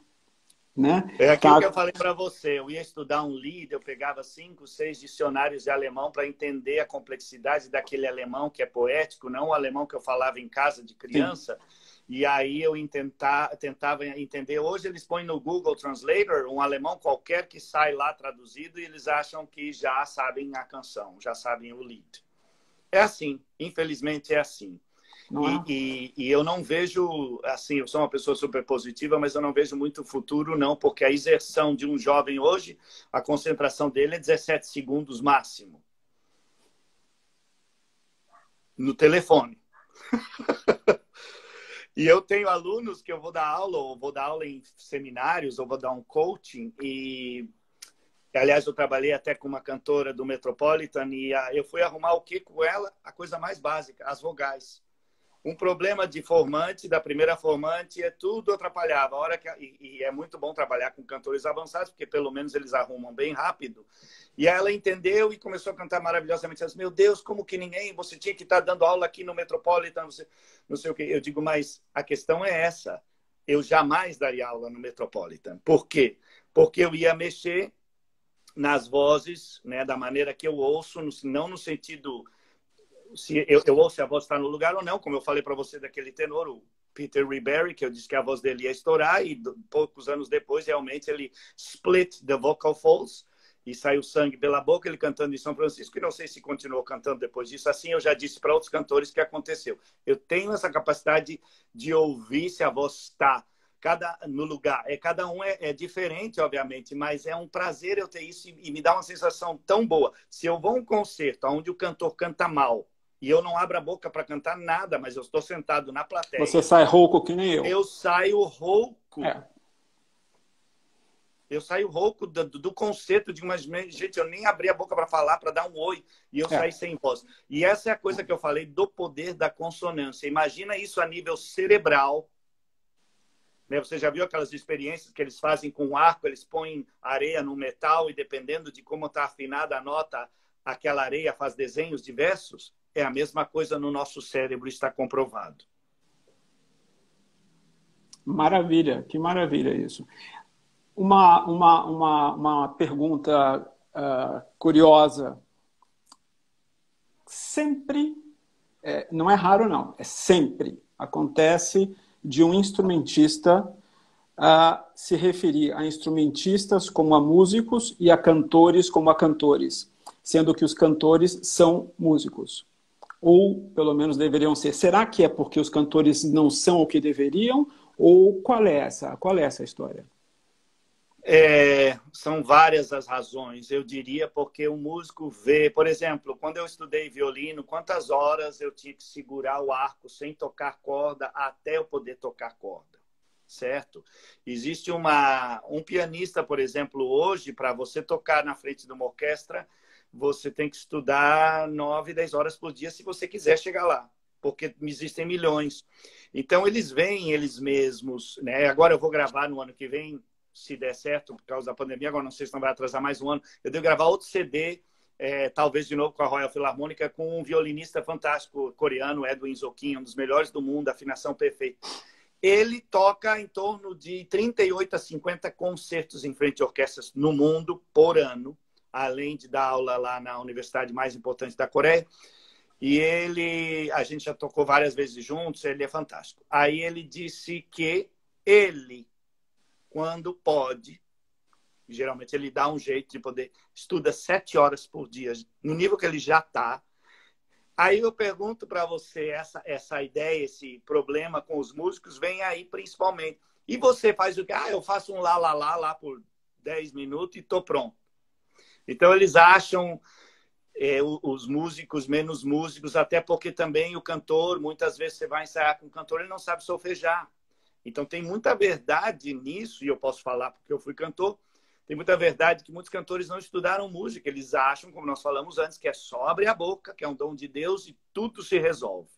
né? É aquilo que eu Tá, falei para você. Eu ia estudar um Lied, eu pegava 5, 6 dicionários de alemão para entender a complexidade daquele alemão que é poético, não o alemão que eu falava em casa de sim. criança. E aí eu tentava entender. Hoje eles põem no Google Translator um alemão qualquer que sai lá traduzido e eles acham que já sabem a canção, já sabem o Lied. É assim, infelizmente é assim. Não é? E eu não vejo, assim, eu sou uma pessoa super positiva, mas eu não vejo muito futuro, não, porque a exerção de um jovem hoje, a concentração dele é 17 segundos máximo no telefone. E eu tenho alunos que eu vou dar aula, ou vou dar aula em seminários, ou vou dar um coaching, e aliás, eu trabalhei até com uma cantora do Metropolitan, e eu fui arrumar o que com ela? A coisa mais básica, as vogais. Um problema de formante, da primeira formante, tudo atrapalhava. A hora que, e é muito bom trabalhar com cantores avançados, porque pelo menos eles arrumam bem rápido. E ela entendeu e começou a cantar maravilhosamente. Ela disse, meu Deus, como que ninguém... Você tinha que estar dando aula aqui no Metropolitan, você, não sei o quê. Eu digo, mas a questão é essa. Eu jamais daria aula no Metropolitan. Por quê? Porque eu ia mexer nas vozes, né, da maneira que eu ouço, não no sentido... se eu ouço se a voz está no lugar ou não, como eu falei para você daquele tenor, o Peter Ribery, que eu disse que a voz dele ia estourar, e poucos anos depois, realmente, ele split the vocal folds, e saiu sangue pela boca, ele cantando em São Francisco, e não sei se continuou cantando depois disso. Assim, eu já disse para outros cantores que aconteceu. Eu tenho essa capacidade de ouvir se a voz está no lugar. Cada um é diferente, obviamente, mas é um prazer eu ter isso e me dá uma sensação tão boa. Se eu vou a um concerto onde o cantor canta mal, e eu não abro a boca para cantar nada, mas eu estou sentado na Você plateia, sai rouco que nem eu. eu saio rouco. É. Eu saio rouco do concerto de uma gente, eu nem abri a boca para falar, para dar um oi, e eu saí É. sem voz. E essa é a coisa que eu falei do poder da consonância. Imagina isso a nível cerebral. Né? Você já viu aquelas experiências que eles fazem com o arco, eles põem areia no metal e dependendo de como está afinada a nota, aquela areia faz desenhos diversos? É a mesma coisa no nosso cérebro, está comprovado. Maravilha, que maravilha isso. Uma pergunta curiosa. Sempre, não é raro não, é sempre, acontece de um instrumentista se referir a instrumentistas como a músicos e a cantores como a cantores, sendo que os cantores são músicos. Ou, pelo menos, deveriam ser. Será que é porque os cantores não são o que deveriam? Ou qual é essa história? São várias as razões, eu diria, porque o músico vê, por exemplo, quando eu estudei violino, quantas horas eu tinha que segurar o arco sem tocar corda até eu poder tocar corda, certo? Existe um pianista, por exemplo, hoje, para você tocar na frente de uma orquestra, você tem que estudar 9, 10 horas por dia se você quiser chegar lá, porque existem milhões. Então, eles veem eles mesmos, né? Agora eu vou gravar no ano que vem, se der certo, por causa da pandemia, agora não sei se não vai atrasar mais um ano, eu devo gravar outro CD, talvez de novo com a Royal Philharmonic, com um violinista fantástico coreano, Edwin Zokin, um dos melhores do mundo, afinação perfeita. Ele toca em torno de 38 a 50 concertos em frente a orquestras no mundo por ano, além de dar aula lá na universidade mais importante da Coreia. E a gente já tocou várias vezes juntos, ele é fantástico. Aí ele disse que ele, quando pode, geralmente ele dá um jeito de poder, estuda 7 horas por dia, no nível que ele já está. Aí eu pergunto para você, essa ideia, esse problema com os músicos vem aí principalmente. E você faz o quê? Eu faço um lá, lá, lá, lá por 10 minutos e estou pronto. Então eles acham... os músicos menos músicos, até porque também o cantor, muitas vezes você vai ensaiar com o cantor, ele não sabe solfejar. Então tem muita verdade nisso, e eu posso falar porque eu fui cantor, tem muita verdade que muitos cantores não estudaram música, eles acham, como nós falamos antes, que é só abrir a boca, que é um dom de Deus e tudo se resolve.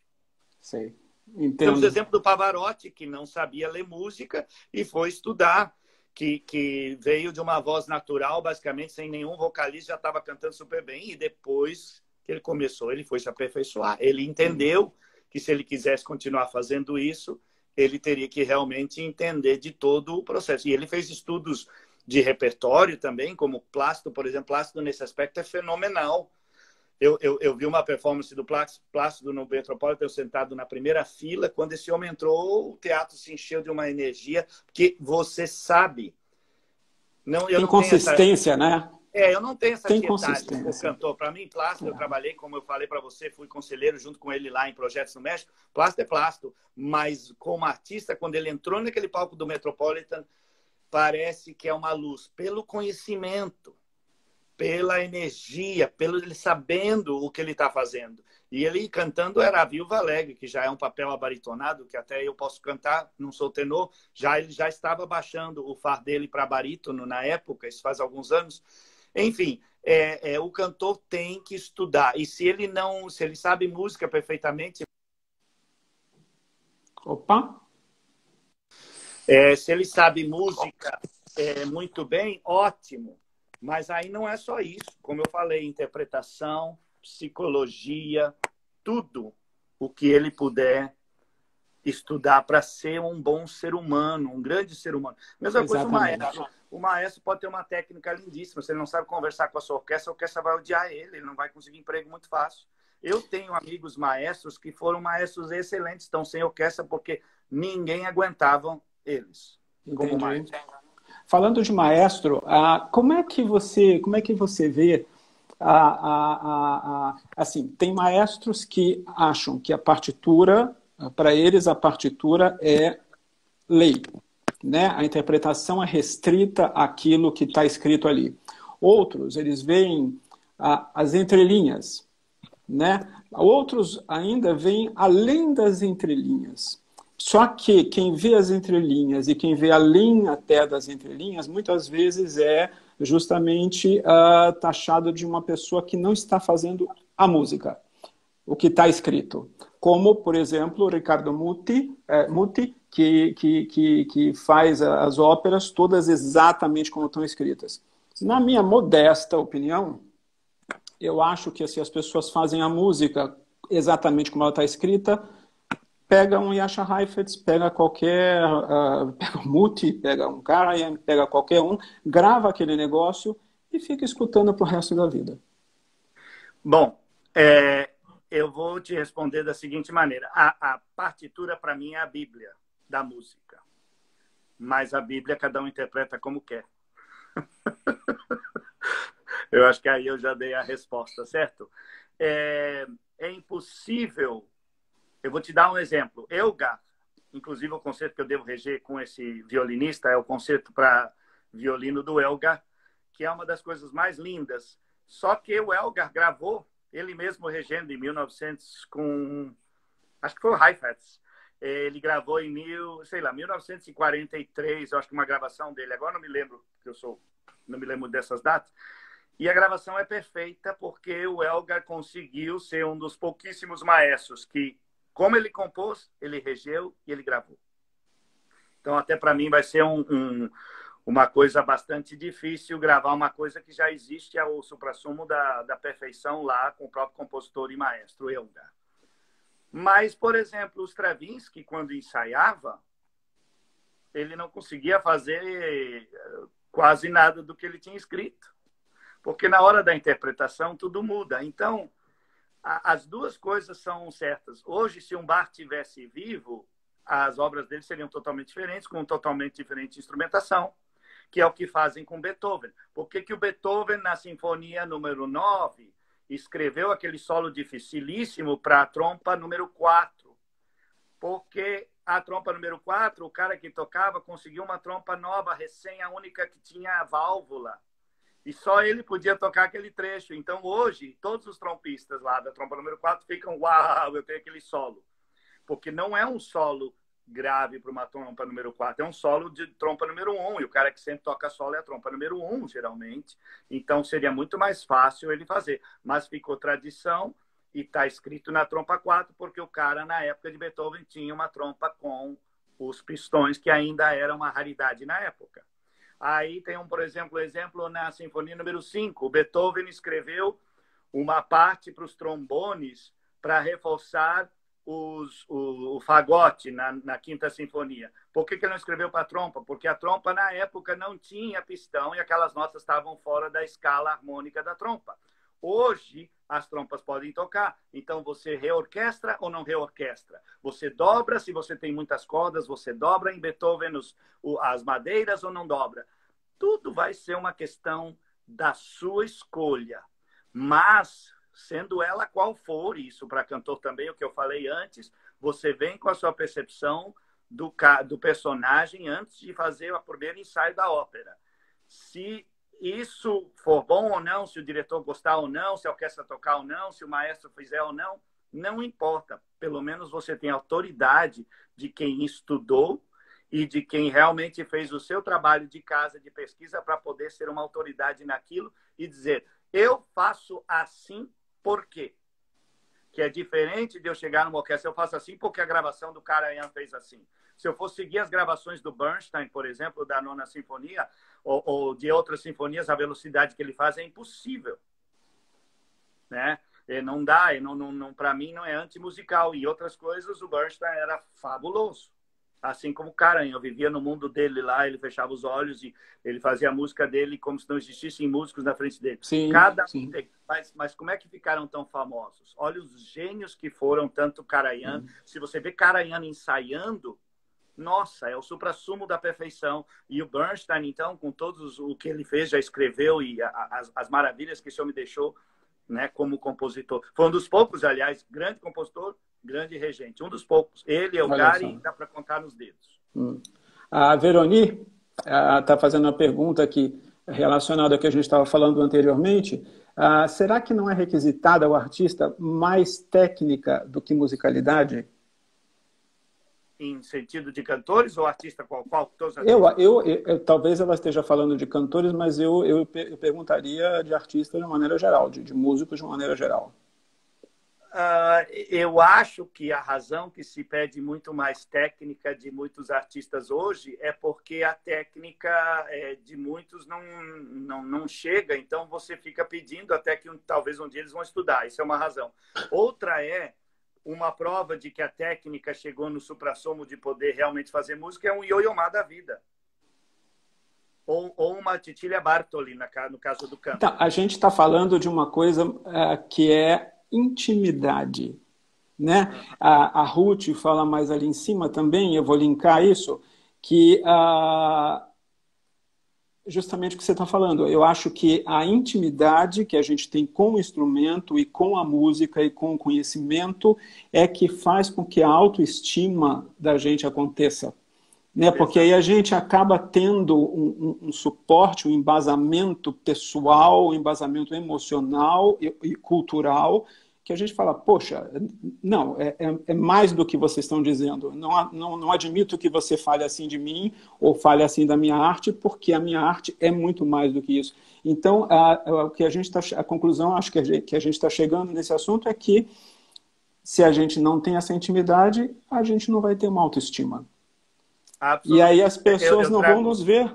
Sei. Temos o Entendo. exemplo do Pavarotti, que não sabia ler música e foi estudar, que veio de uma voz natural, basicamente, sem nenhum vocalista, já estava cantando super bem. E depois que ele começou, ele foi se aperfeiçoar. Ele entendeu que se ele quisesse continuar fazendo isso, ele teria que realmente entender de todo o processo. E ele fez estudos de repertório também, como Plácido, por exemplo. Plácido, nesse aspecto, é fenomenal. Eu vi uma performance do Plácido no Metropolitan, sentado na primeira fila. Quando esse homem entrou, o teatro se encheu de uma energia, porque você sabe. Não, eu Tem não tenho essa. consistência, né? Eu não tenho essa Tem tietagem por consistência. cantor. Para mim, Plácido, eu trabalhei, como eu falei para você, fui conselheiro junto com ele lá em projetos no México. Plácido é Plácido, mas como artista, quando ele entrou naquele palco do Metropolitan, parece que é uma luz pelo conhecimento, pela energia, pelo ele sabendo o que ele está fazendo. E ele cantando era a Viúva Alegre, que já é um papel abaritonado, que até eu posso cantar, não sou tenor. Ele já estava baixando o far dele para barítono na época, isso faz alguns anos. Enfim, o cantor tem que estudar. E se ele sabe música perfeitamente, Opa! se ele sabe música muito bem, ótimo. Mas aí não é só isso. Como eu falei, interpretação, psicologia, tudo o que ele puder estudar para ser um bom ser humano, um grande ser humano. Mesma coisa o Exatamente. maestro. O maestro pode ter uma técnica lindíssima. Se ele não sabe conversar com a orquestra vai odiar ele. Ele não vai conseguir emprego muito fácil. Eu tenho amigos maestros que foram maestros excelentes, estão sem orquestra porque ninguém aguentava eles como Entendi. maestro. Falando de maestro, como é que você vê assim, tem maestros que acham que a partitura, para eles a partitura é lei, né? A interpretação é restrita àquilo que está escrito ali. Outros, eles veem as entrelinhas, né? Outros ainda veem além das entrelinhas. Só que quem vê as entrelinhas e quem vê além até das entrelinhas, muitas vezes é justamente taxado de uma pessoa que não está fazendo a música, o que está escrito. Como, por exemplo, o Riccardo Muti, que faz as óperas todas exatamente como estão escritas. Na minha modesta opinião, eu acho que se as pessoas fazem a música exatamente como ela está escrita, pega um Jascha Heifetz, pega pega um Muti, pega um Karajan, pega qualquer um, grava aquele negócio e fica escutando pro resto da vida. Bom, eu vou te responder da seguinte maneira. A partitura, para mim, é a Bíblia da música. Mas a Bíblia, cada um interpreta como quer. Eu acho que aí eu já dei a resposta, certo? É impossível. Eu vou te dar um exemplo. Elgar, inclusive o concerto que eu devo reger com esse violinista é o concerto para violino do Elgar, que é uma das coisas mais lindas. Só que o Elgar gravou, ele mesmo regendo em 1900 com... Acho que foi o Heifetz. Ele gravou em 1943, eu acho que uma gravação dele. Agora não me lembro, porque não me lembro dessas datas. E a gravação é perfeita porque o Elgar conseguiu ser um dos pouquíssimos maestros que, como ele compôs, ele regeu e ele gravou. Então, até para mim, vai ser uma coisa bastante difícil gravar uma coisa que já existe ao suprassumo da perfeição lá com o próprio compositor e maestro Elgar. Mas, por exemplo, o Stravinsky, quando ensaiava, ele não conseguia fazer quase nada do que ele tinha escrito. Porque na hora da interpretação tudo muda. Então, as duas coisas são certas. Hoje, se um Bach tivesse vivo, as obras dele seriam totalmente diferentes, com totalmente diferente instrumentação, que é o que fazem com Beethoven. Por que o Beethoven, na Sinfonia número 9, escreveu aquele solo dificilíssimo para a trompa número 4? Porque a trompa número 4, o cara que tocava conseguiu uma trompa nova, recém, a única que tinha a válvula. E só ele podia tocar aquele trecho. Então, hoje, todos os trompistas lá da trompa número 4 ficam, uau, eu tenho aquele solo. Porque não é um solo grave para uma trompa número 4, é um solo de trompa número 1. E o cara que sempre toca solo é a trompa número 1, geralmente. Então, seria muito mais fácil ele fazer. Mas ficou tradição e está escrito na trompa 4, porque o cara, na época de Beethoven, tinha uma trompa com os pistões, que ainda era uma raridade na época. Aí tem, por exemplo, na Sinfonia número 5, o Beethoven escreveu uma parte para os trombones para reforçar o fagote na Quinta Sinfonia. Por que ele não escreveu para a trompa? Porque a trompa, na época, não tinha pistão e aquelas notas estavam fora da escala harmônica da trompa. Hoje, as trompas podem tocar. Então, você reorquestra ou não reorquestra? Você dobra, se você tem muitas cordas, você dobra em Beethoven as madeiras ou não dobra? Tudo vai ser uma questão da sua escolha. Mas, sendo ela qual for, isso para cantor também, o que eu falei antes, você vem com a sua percepção do personagem antes de fazer o primeiro ensaio da ópera. Se isso for bom ou não, se o diretor gostar ou não, se a orquestra tocar ou não, se o maestro fizer ou não, não importa. Pelo menos você tem autoridade de quem estudou e de quem realmente fez o seu trabalho de casa, de pesquisa, para poder ser uma autoridade naquilo e dizer, eu faço assim por quê? Que é diferente de eu chegar numa orquestra, eu faço assim porque a gravação do Karajan fez assim. Se eu for seguir as gravações do Bernstein, por exemplo, da Nona Sinfonia, ou de outras sinfonias, a velocidade que ele faz é impossível. Né? E não dá, para mim não é antimusical. E outras coisas, o Bernstein era fabuloso. Assim como o Karajan, eu vivia no mundo dele lá, ele fechava os olhos e ele fazia a música dele como se não existissem músicos na frente dele. Sim, Cada sim. Mas como é que ficaram tão famosos? Olha os gênios que foram tanto Karajan. Se você vê Karajan ensaiando, nossa, é o suprassumo da perfeição. E o Bernstein, então, com todos o que ele fez, já escreveu e as maravilhas que esse homem deixou, né, como compositor. Foi um dos poucos, aliás, grande compositor, grande regente. Um dos poucos. Ele, Elgari, dá para contar nos dedos. A Veroni está fazendo uma pergunta aqui relacionada ao que a gente estava falando anteriormente. Será que não é requisitada ao artista mais técnica do que musicalidade? Em sentido de cantores ou artista qual? Todos talvez ela esteja falando de cantores, mas eu perguntaria de artistas de uma maneira geral, de músicos de uma maneira geral. Eu acho que a razão que se pede muito mais técnica de muitos artistas hoje é porque a técnica de muitos não chega, então você fica pedindo até que talvez um dia eles vão estudar. Isso é uma razão. Outra é uma prova de que a técnica chegou no suprassumo de poder realmente fazer música, é um Yo-Yo Ma da vida. Ou uma Cecilia Bartoli, no caso do canto. Então, a gente está falando de uma coisa que é intimidade. Né? A Ruth fala mais ali em cima também, eu vou linkar isso, que justamente o que você está falando. Eu acho que a intimidade que a gente tem com o instrumento e com a música e com o conhecimento é que faz com que a autoestima da gente aconteça. Né? Porque aí a gente acaba tendo um suporte, um embasamento pessoal, um embasamento emocional e cultural, que a gente fala, poxa, não, é mais do que vocês estão dizendo. Não admito que você fale assim de mim ou fale assim da minha arte, porque a minha arte é muito mais do que isso. Então, a conclusão, acho que a gente está chegando nesse assunto é que se a gente não tem essa intimidade, a gente não vai ter uma autoestima. E aí as pessoas não vão nos ver.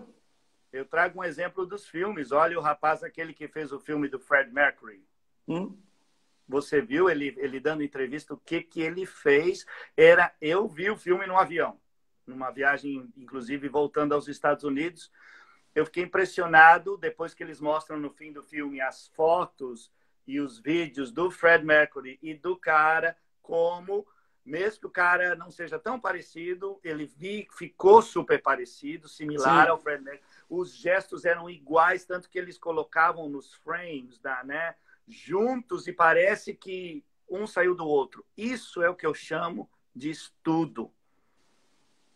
Eu trago um exemplo dos filmes. Olha o rapaz, aquele que fez o filme do Fred Mercury. Você viu ele dando entrevista, o que ele fez? Eu vi o filme no avião, numa viagem, inclusive, voltando aos Estados Unidos. Eu fiquei impressionado, depois que eles mostram no fim do filme as fotos e os vídeos do Fred Mercury e do cara, como, mesmo que o cara não seja tão parecido, ele ficou super parecido, similar ao Fred Mercury. Os gestos eram iguais, tanto que eles colocavam nos frames, né? Juntos, e parece que um saiu do outro. Isso é o que eu chamo de estudo.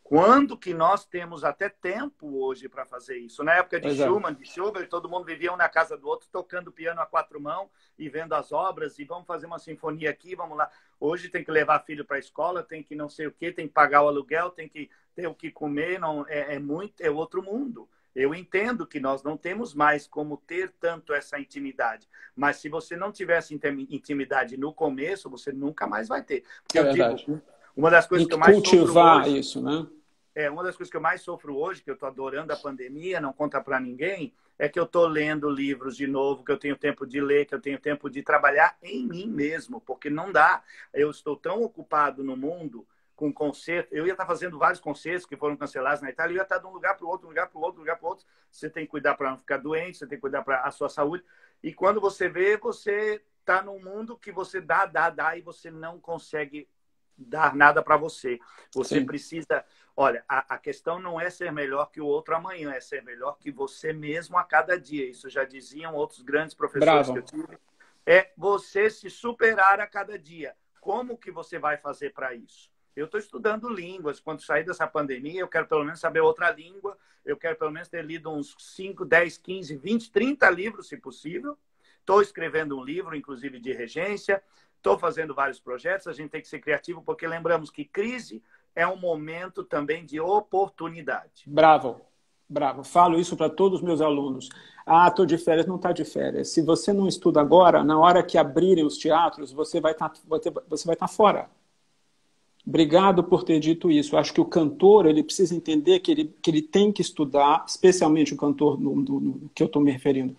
Quando que nós temos até tempo hoje para fazer isso? Na época de Exato. Schumann, de Schubert, todo mundo vivia um na casa do outro, tocando piano a quatro mãos e vendo as obras, e vamos fazer uma sinfonia aqui, vamos lá. Hoje tem que levar filho para a escola, tem que não sei o quê, tem que pagar o aluguel, tem que ter o que comer, não, é outro mundo. Eu entendo que nós não temos mais como ter tanto essa intimidade, mas se você não tivesse intimidade no começo, você nunca mais vai ter. Porque É eu digo, verdade. uma das coisas Tem que que eu mais sofro cultivar hoje isso, né? uma das coisas que eu mais sofro hoje, que eu estou adorando a pandemia, não conta para ninguém, é que eu estou lendo livros de novo, que eu tenho tempo de ler, que eu tenho tempo de trabalhar em mim mesmo, porque não dá. Eu estou tão ocupado no mundo com concerto. Eu ia estar fazendo vários concertos que foram cancelados na Itália, eu ia estar de um lugar para o outro, um lugar para o outro, um lugar para o outro. Você tem que cuidar para não ficar doente, você tem que cuidar para a sua saúde. E quando você vê, você está num mundo que você dá, e você não consegue dar nada para você. Você Sim. precisa... Olha, a questão não é ser melhor que o outro amanhã, é ser melhor que você mesmo a cada dia. Isso já diziam outros grandes professores que eu Bravo. tive. É você se superar a cada dia. Como que você vai fazer para isso? Eu estou estudando línguas. Quando sair dessa pandemia, eu quero pelo menos saber outra língua. Eu quero pelo menos ter lido uns 5, 10, 15, 20, 30 livros, se possível. Estou escrevendo um livro, inclusive, de regência. Estou fazendo vários projetos. A gente tem que ser criativo, porque lembramos que crise é um momento também de oportunidade. Bravo, bravo. Falo isso para todos os meus alunos. Ah, estou de férias, não está de férias. Se você não estuda agora, na hora que abrirem os teatros, você vai estar fora. Obrigado por ter dito isso. Acho que o cantor ele precisa entender que ele tem que estudar, especialmente o cantor no que eu estou me referindo.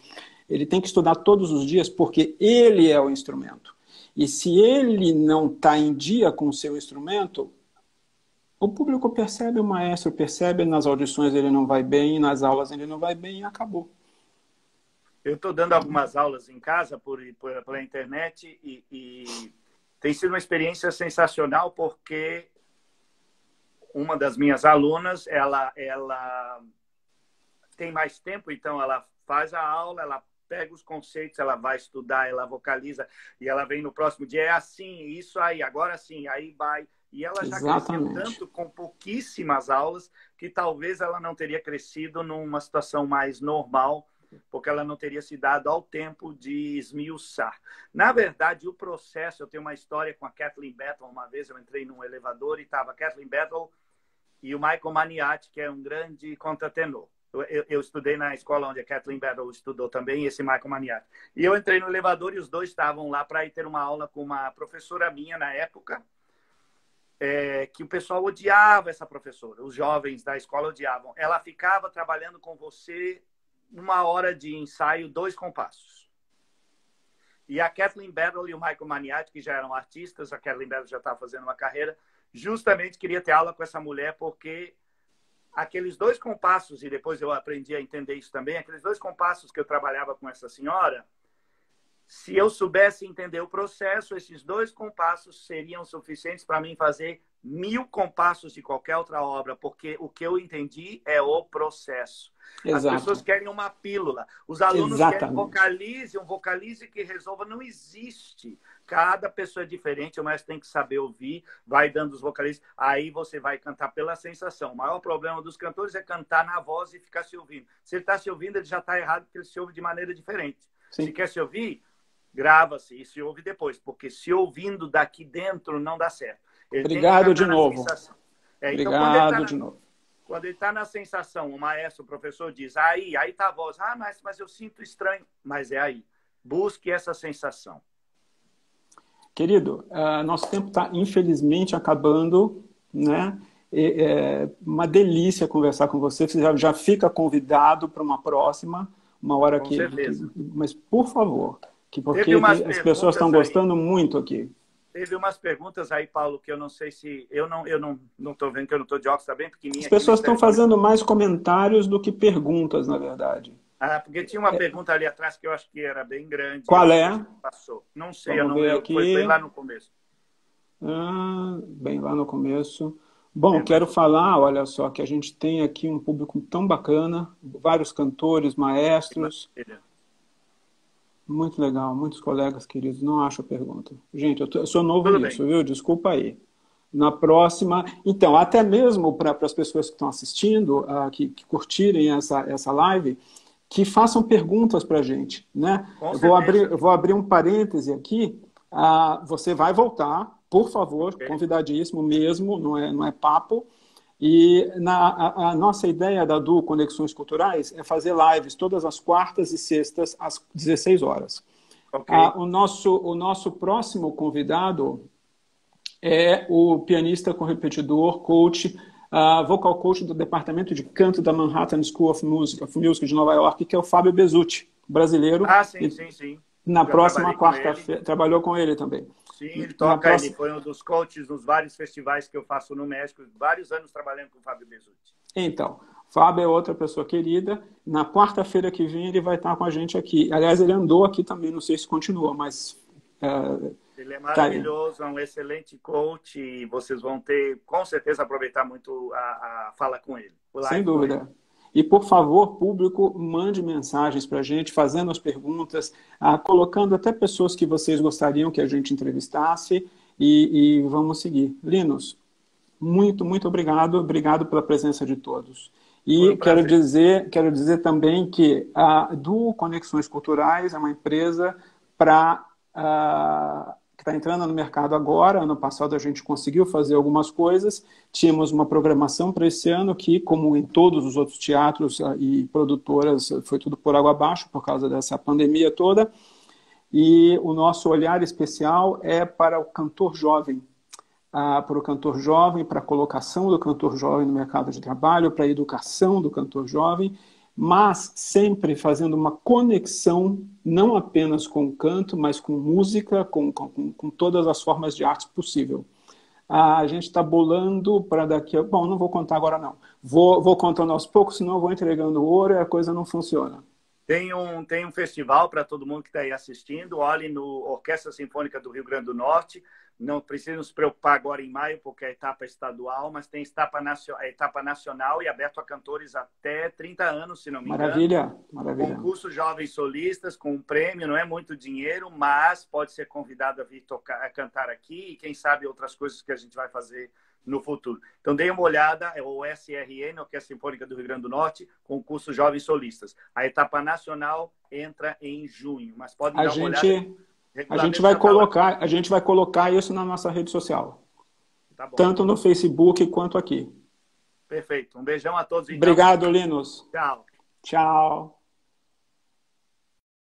Ele tem que estudar todos os dias porque ele é o instrumento. E se ele não está em dia com o seu instrumento, o público percebe, o maestro percebe, nas audições ele não vai bem, nas aulas ele não vai bem e acabou. Eu estou dando algumas aulas em casa pela internet e tem sido uma experiência sensacional porque uma das minhas alunas, ela tem mais tempo, então ela faz a aula, ela pega os conceitos, ela vai estudar, ela vocaliza e ela vem no próximo dia, é assim, isso aí, agora sim, aí vai. E ela já cresceu tanto com pouquíssimas aulas que talvez ela não teria crescido numa situação mais normal, porque ela não teria se dado ao tempo de esmiuçar. Na verdade, o processo, eu tenho uma história com a Kathleen Battle, uma vez eu entrei num elevador e estava a Kathleen Battle e o Michael Maniatti, que é um grande contratenor. Eu estudei na escola onde a Kathleen Battle estudou também, e esse Michael Maniatti. E eu entrei no elevador e os dois estavam lá para ir ter uma aula com uma professora minha na época, que o pessoal odiava essa professora, os jovens da escola odiavam. Ela ficava trabalhando com você 1 hora de ensaio, 2 compassos. E a Kathleen Battle e o Michael Maniatti, que já eram artistas, a Kathleen Battle já estava fazendo uma carreira, justamente queria ter aula com essa mulher porque aqueles 2 compassos, e depois eu aprendi a entender isso também, aqueles 2 compassos que eu trabalhava com essa senhora, se eu soubesse entender o processo, esses 2 compassos seriam suficientes para mim fazer 1000 compassos de qualquer outra obra, porque o que eu entendi é o processo. Exato. As pessoas querem uma pílula. Os alunos querem um vocalize que resolva. Não existe. Cada pessoa é diferente, o mestre tem que saber ouvir, vai dando os vocalizes, aí você vai cantar pela sensação. O maior problema dos cantores é cantar na voz e ficar se ouvindo. Se ele está se ouvindo, ele já está errado, porque ele se ouve de maneira diferente. Sim. Se quer se ouvir, grava-se e se ouve depois, porque se ouvindo daqui dentro não dá certo. Ele Obrigado de novo. Obrigado então, de novo. Quando ele está na sensação, o maestro, o professor diz, aí está a voz, mas eu sinto estranho, mas é aí. Busque essa sensação. Querido, nosso tempo está infelizmente acabando, né? É uma delícia conversar com você. Você já fica convidado para uma próxima, uma hora com certeza. Mas por favor, porque as pessoas estão gostando muito aqui. Teve umas perguntas aí, Paulo, que eu não sei se... Eu não estou vendo que eu não estou de óculos, está bem pequenininha. As pessoas estão fazendo mais comentários do que perguntas, na verdade. Porque tinha uma pergunta ali atrás que eu acho que era bem grande. Qual é? Passou. Não sei, foi bem lá no começo. Bem lá no começo. Bom, quero falar, olha só, que a gente tem aqui um público tão bacana, vários cantores, maestros... Muito legal, muitos colegas queridos. Não acho a pergunta. Gente, eu sou novo nisso, viu? Desculpa aí. na próxima. Então, até mesmo para as pessoas que estão assistindo, que curtirem essa live, que façam perguntas para a gente, né? Com Eu vou abrir um parêntese aqui. Você vai voltar, por favor, convidadíssimo mesmo, não é papo. E a nossa ideia da Du Conexões Culturais é fazer lives todas as quartas e sextas às 16 horas. Okay. O nosso próximo convidado é o pianista com repetidor, coach, vocal coach do departamento de canto da Manhattan School of Music de Nova York, que é o Fábio Bezutti, brasileiro. Sim. Na próxima quarta-feira, trabalhou com ele também. Sim, ele toca, ele foi um dos coaches nos vários festivais que eu faço no México, vários anos trabalhando com o Fábio Bezutti. Então, Fábio é outra pessoa querida. Na quarta-feira que vem ele vai estar com a gente aqui. Aliás, ele andou aqui também, não sei se continua, mas... ele é maravilhoso, é um excelente coach e vocês vão ter, com certeza, aproveitar muito a fala com ele. Sem dúvida. E, por favor, público, mande mensagens para a gente, fazendo as perguntas, colocando até pessoas que vocês gostariam que a gente entrevistasse e vamos seguir. Linus, muito, muito obrigado. Obrigado pela presença de todos. E quero dizer também que a Du Conexões Culturais é uma empresa que está entrando no mercado agora. Ano passado a gente conseguiu fazer algumas coisas. Tínhamos uma programação para esse ano que, como em todos os outros teatros e produtoras, foi tudo por água abaixo por causa dessa pandemia toda. E o nosso olhar especial é para o cantor jovem. Para o cantor jovem, para a colocação do cantor jovem no mercado de trabalho, para a educação do cantor jovem, mas sempre fazendo uma conexão, não apenas com o canto, mas com música, com todas as formas de arte possível. A gente está bolando para daqui a... Bom, não vou contar agora, não. Vou contando aos poucos, senão eu vou entregando ouro e a coisa não funciona. Tem um festival para todo mundo que está aí assistindo. Olhe no Orquestra Sinfônica do Rio Grande do Norte. Não precisa nos preocupar agora em maio, porque é a etapa estadual, mas tem a etapa nacional e aberto a cantores até 30 anos, se não me engano. Maravilha. Concurso Jovens Solistas, com um prêmio, não é muito dinheiro, mas pode ser convidado a vir a cantar aqui e quem sabe outras coisas que a gente vai fazer no futuro. Então, dê uma olhada, é o SRN, Orquestra Sinfônica do Rio Grande do Norte, concurso Jovens Solistas. A etapa nacional entra em junho, mas pode dar uma olhada. A gente vai colocar isso na nossa rede social. Tá bom. Tanto no Facebook quanto aqui. Perfeito. Um beijão a todos. Então. Obrigado, Linus. Tchau. Tchau.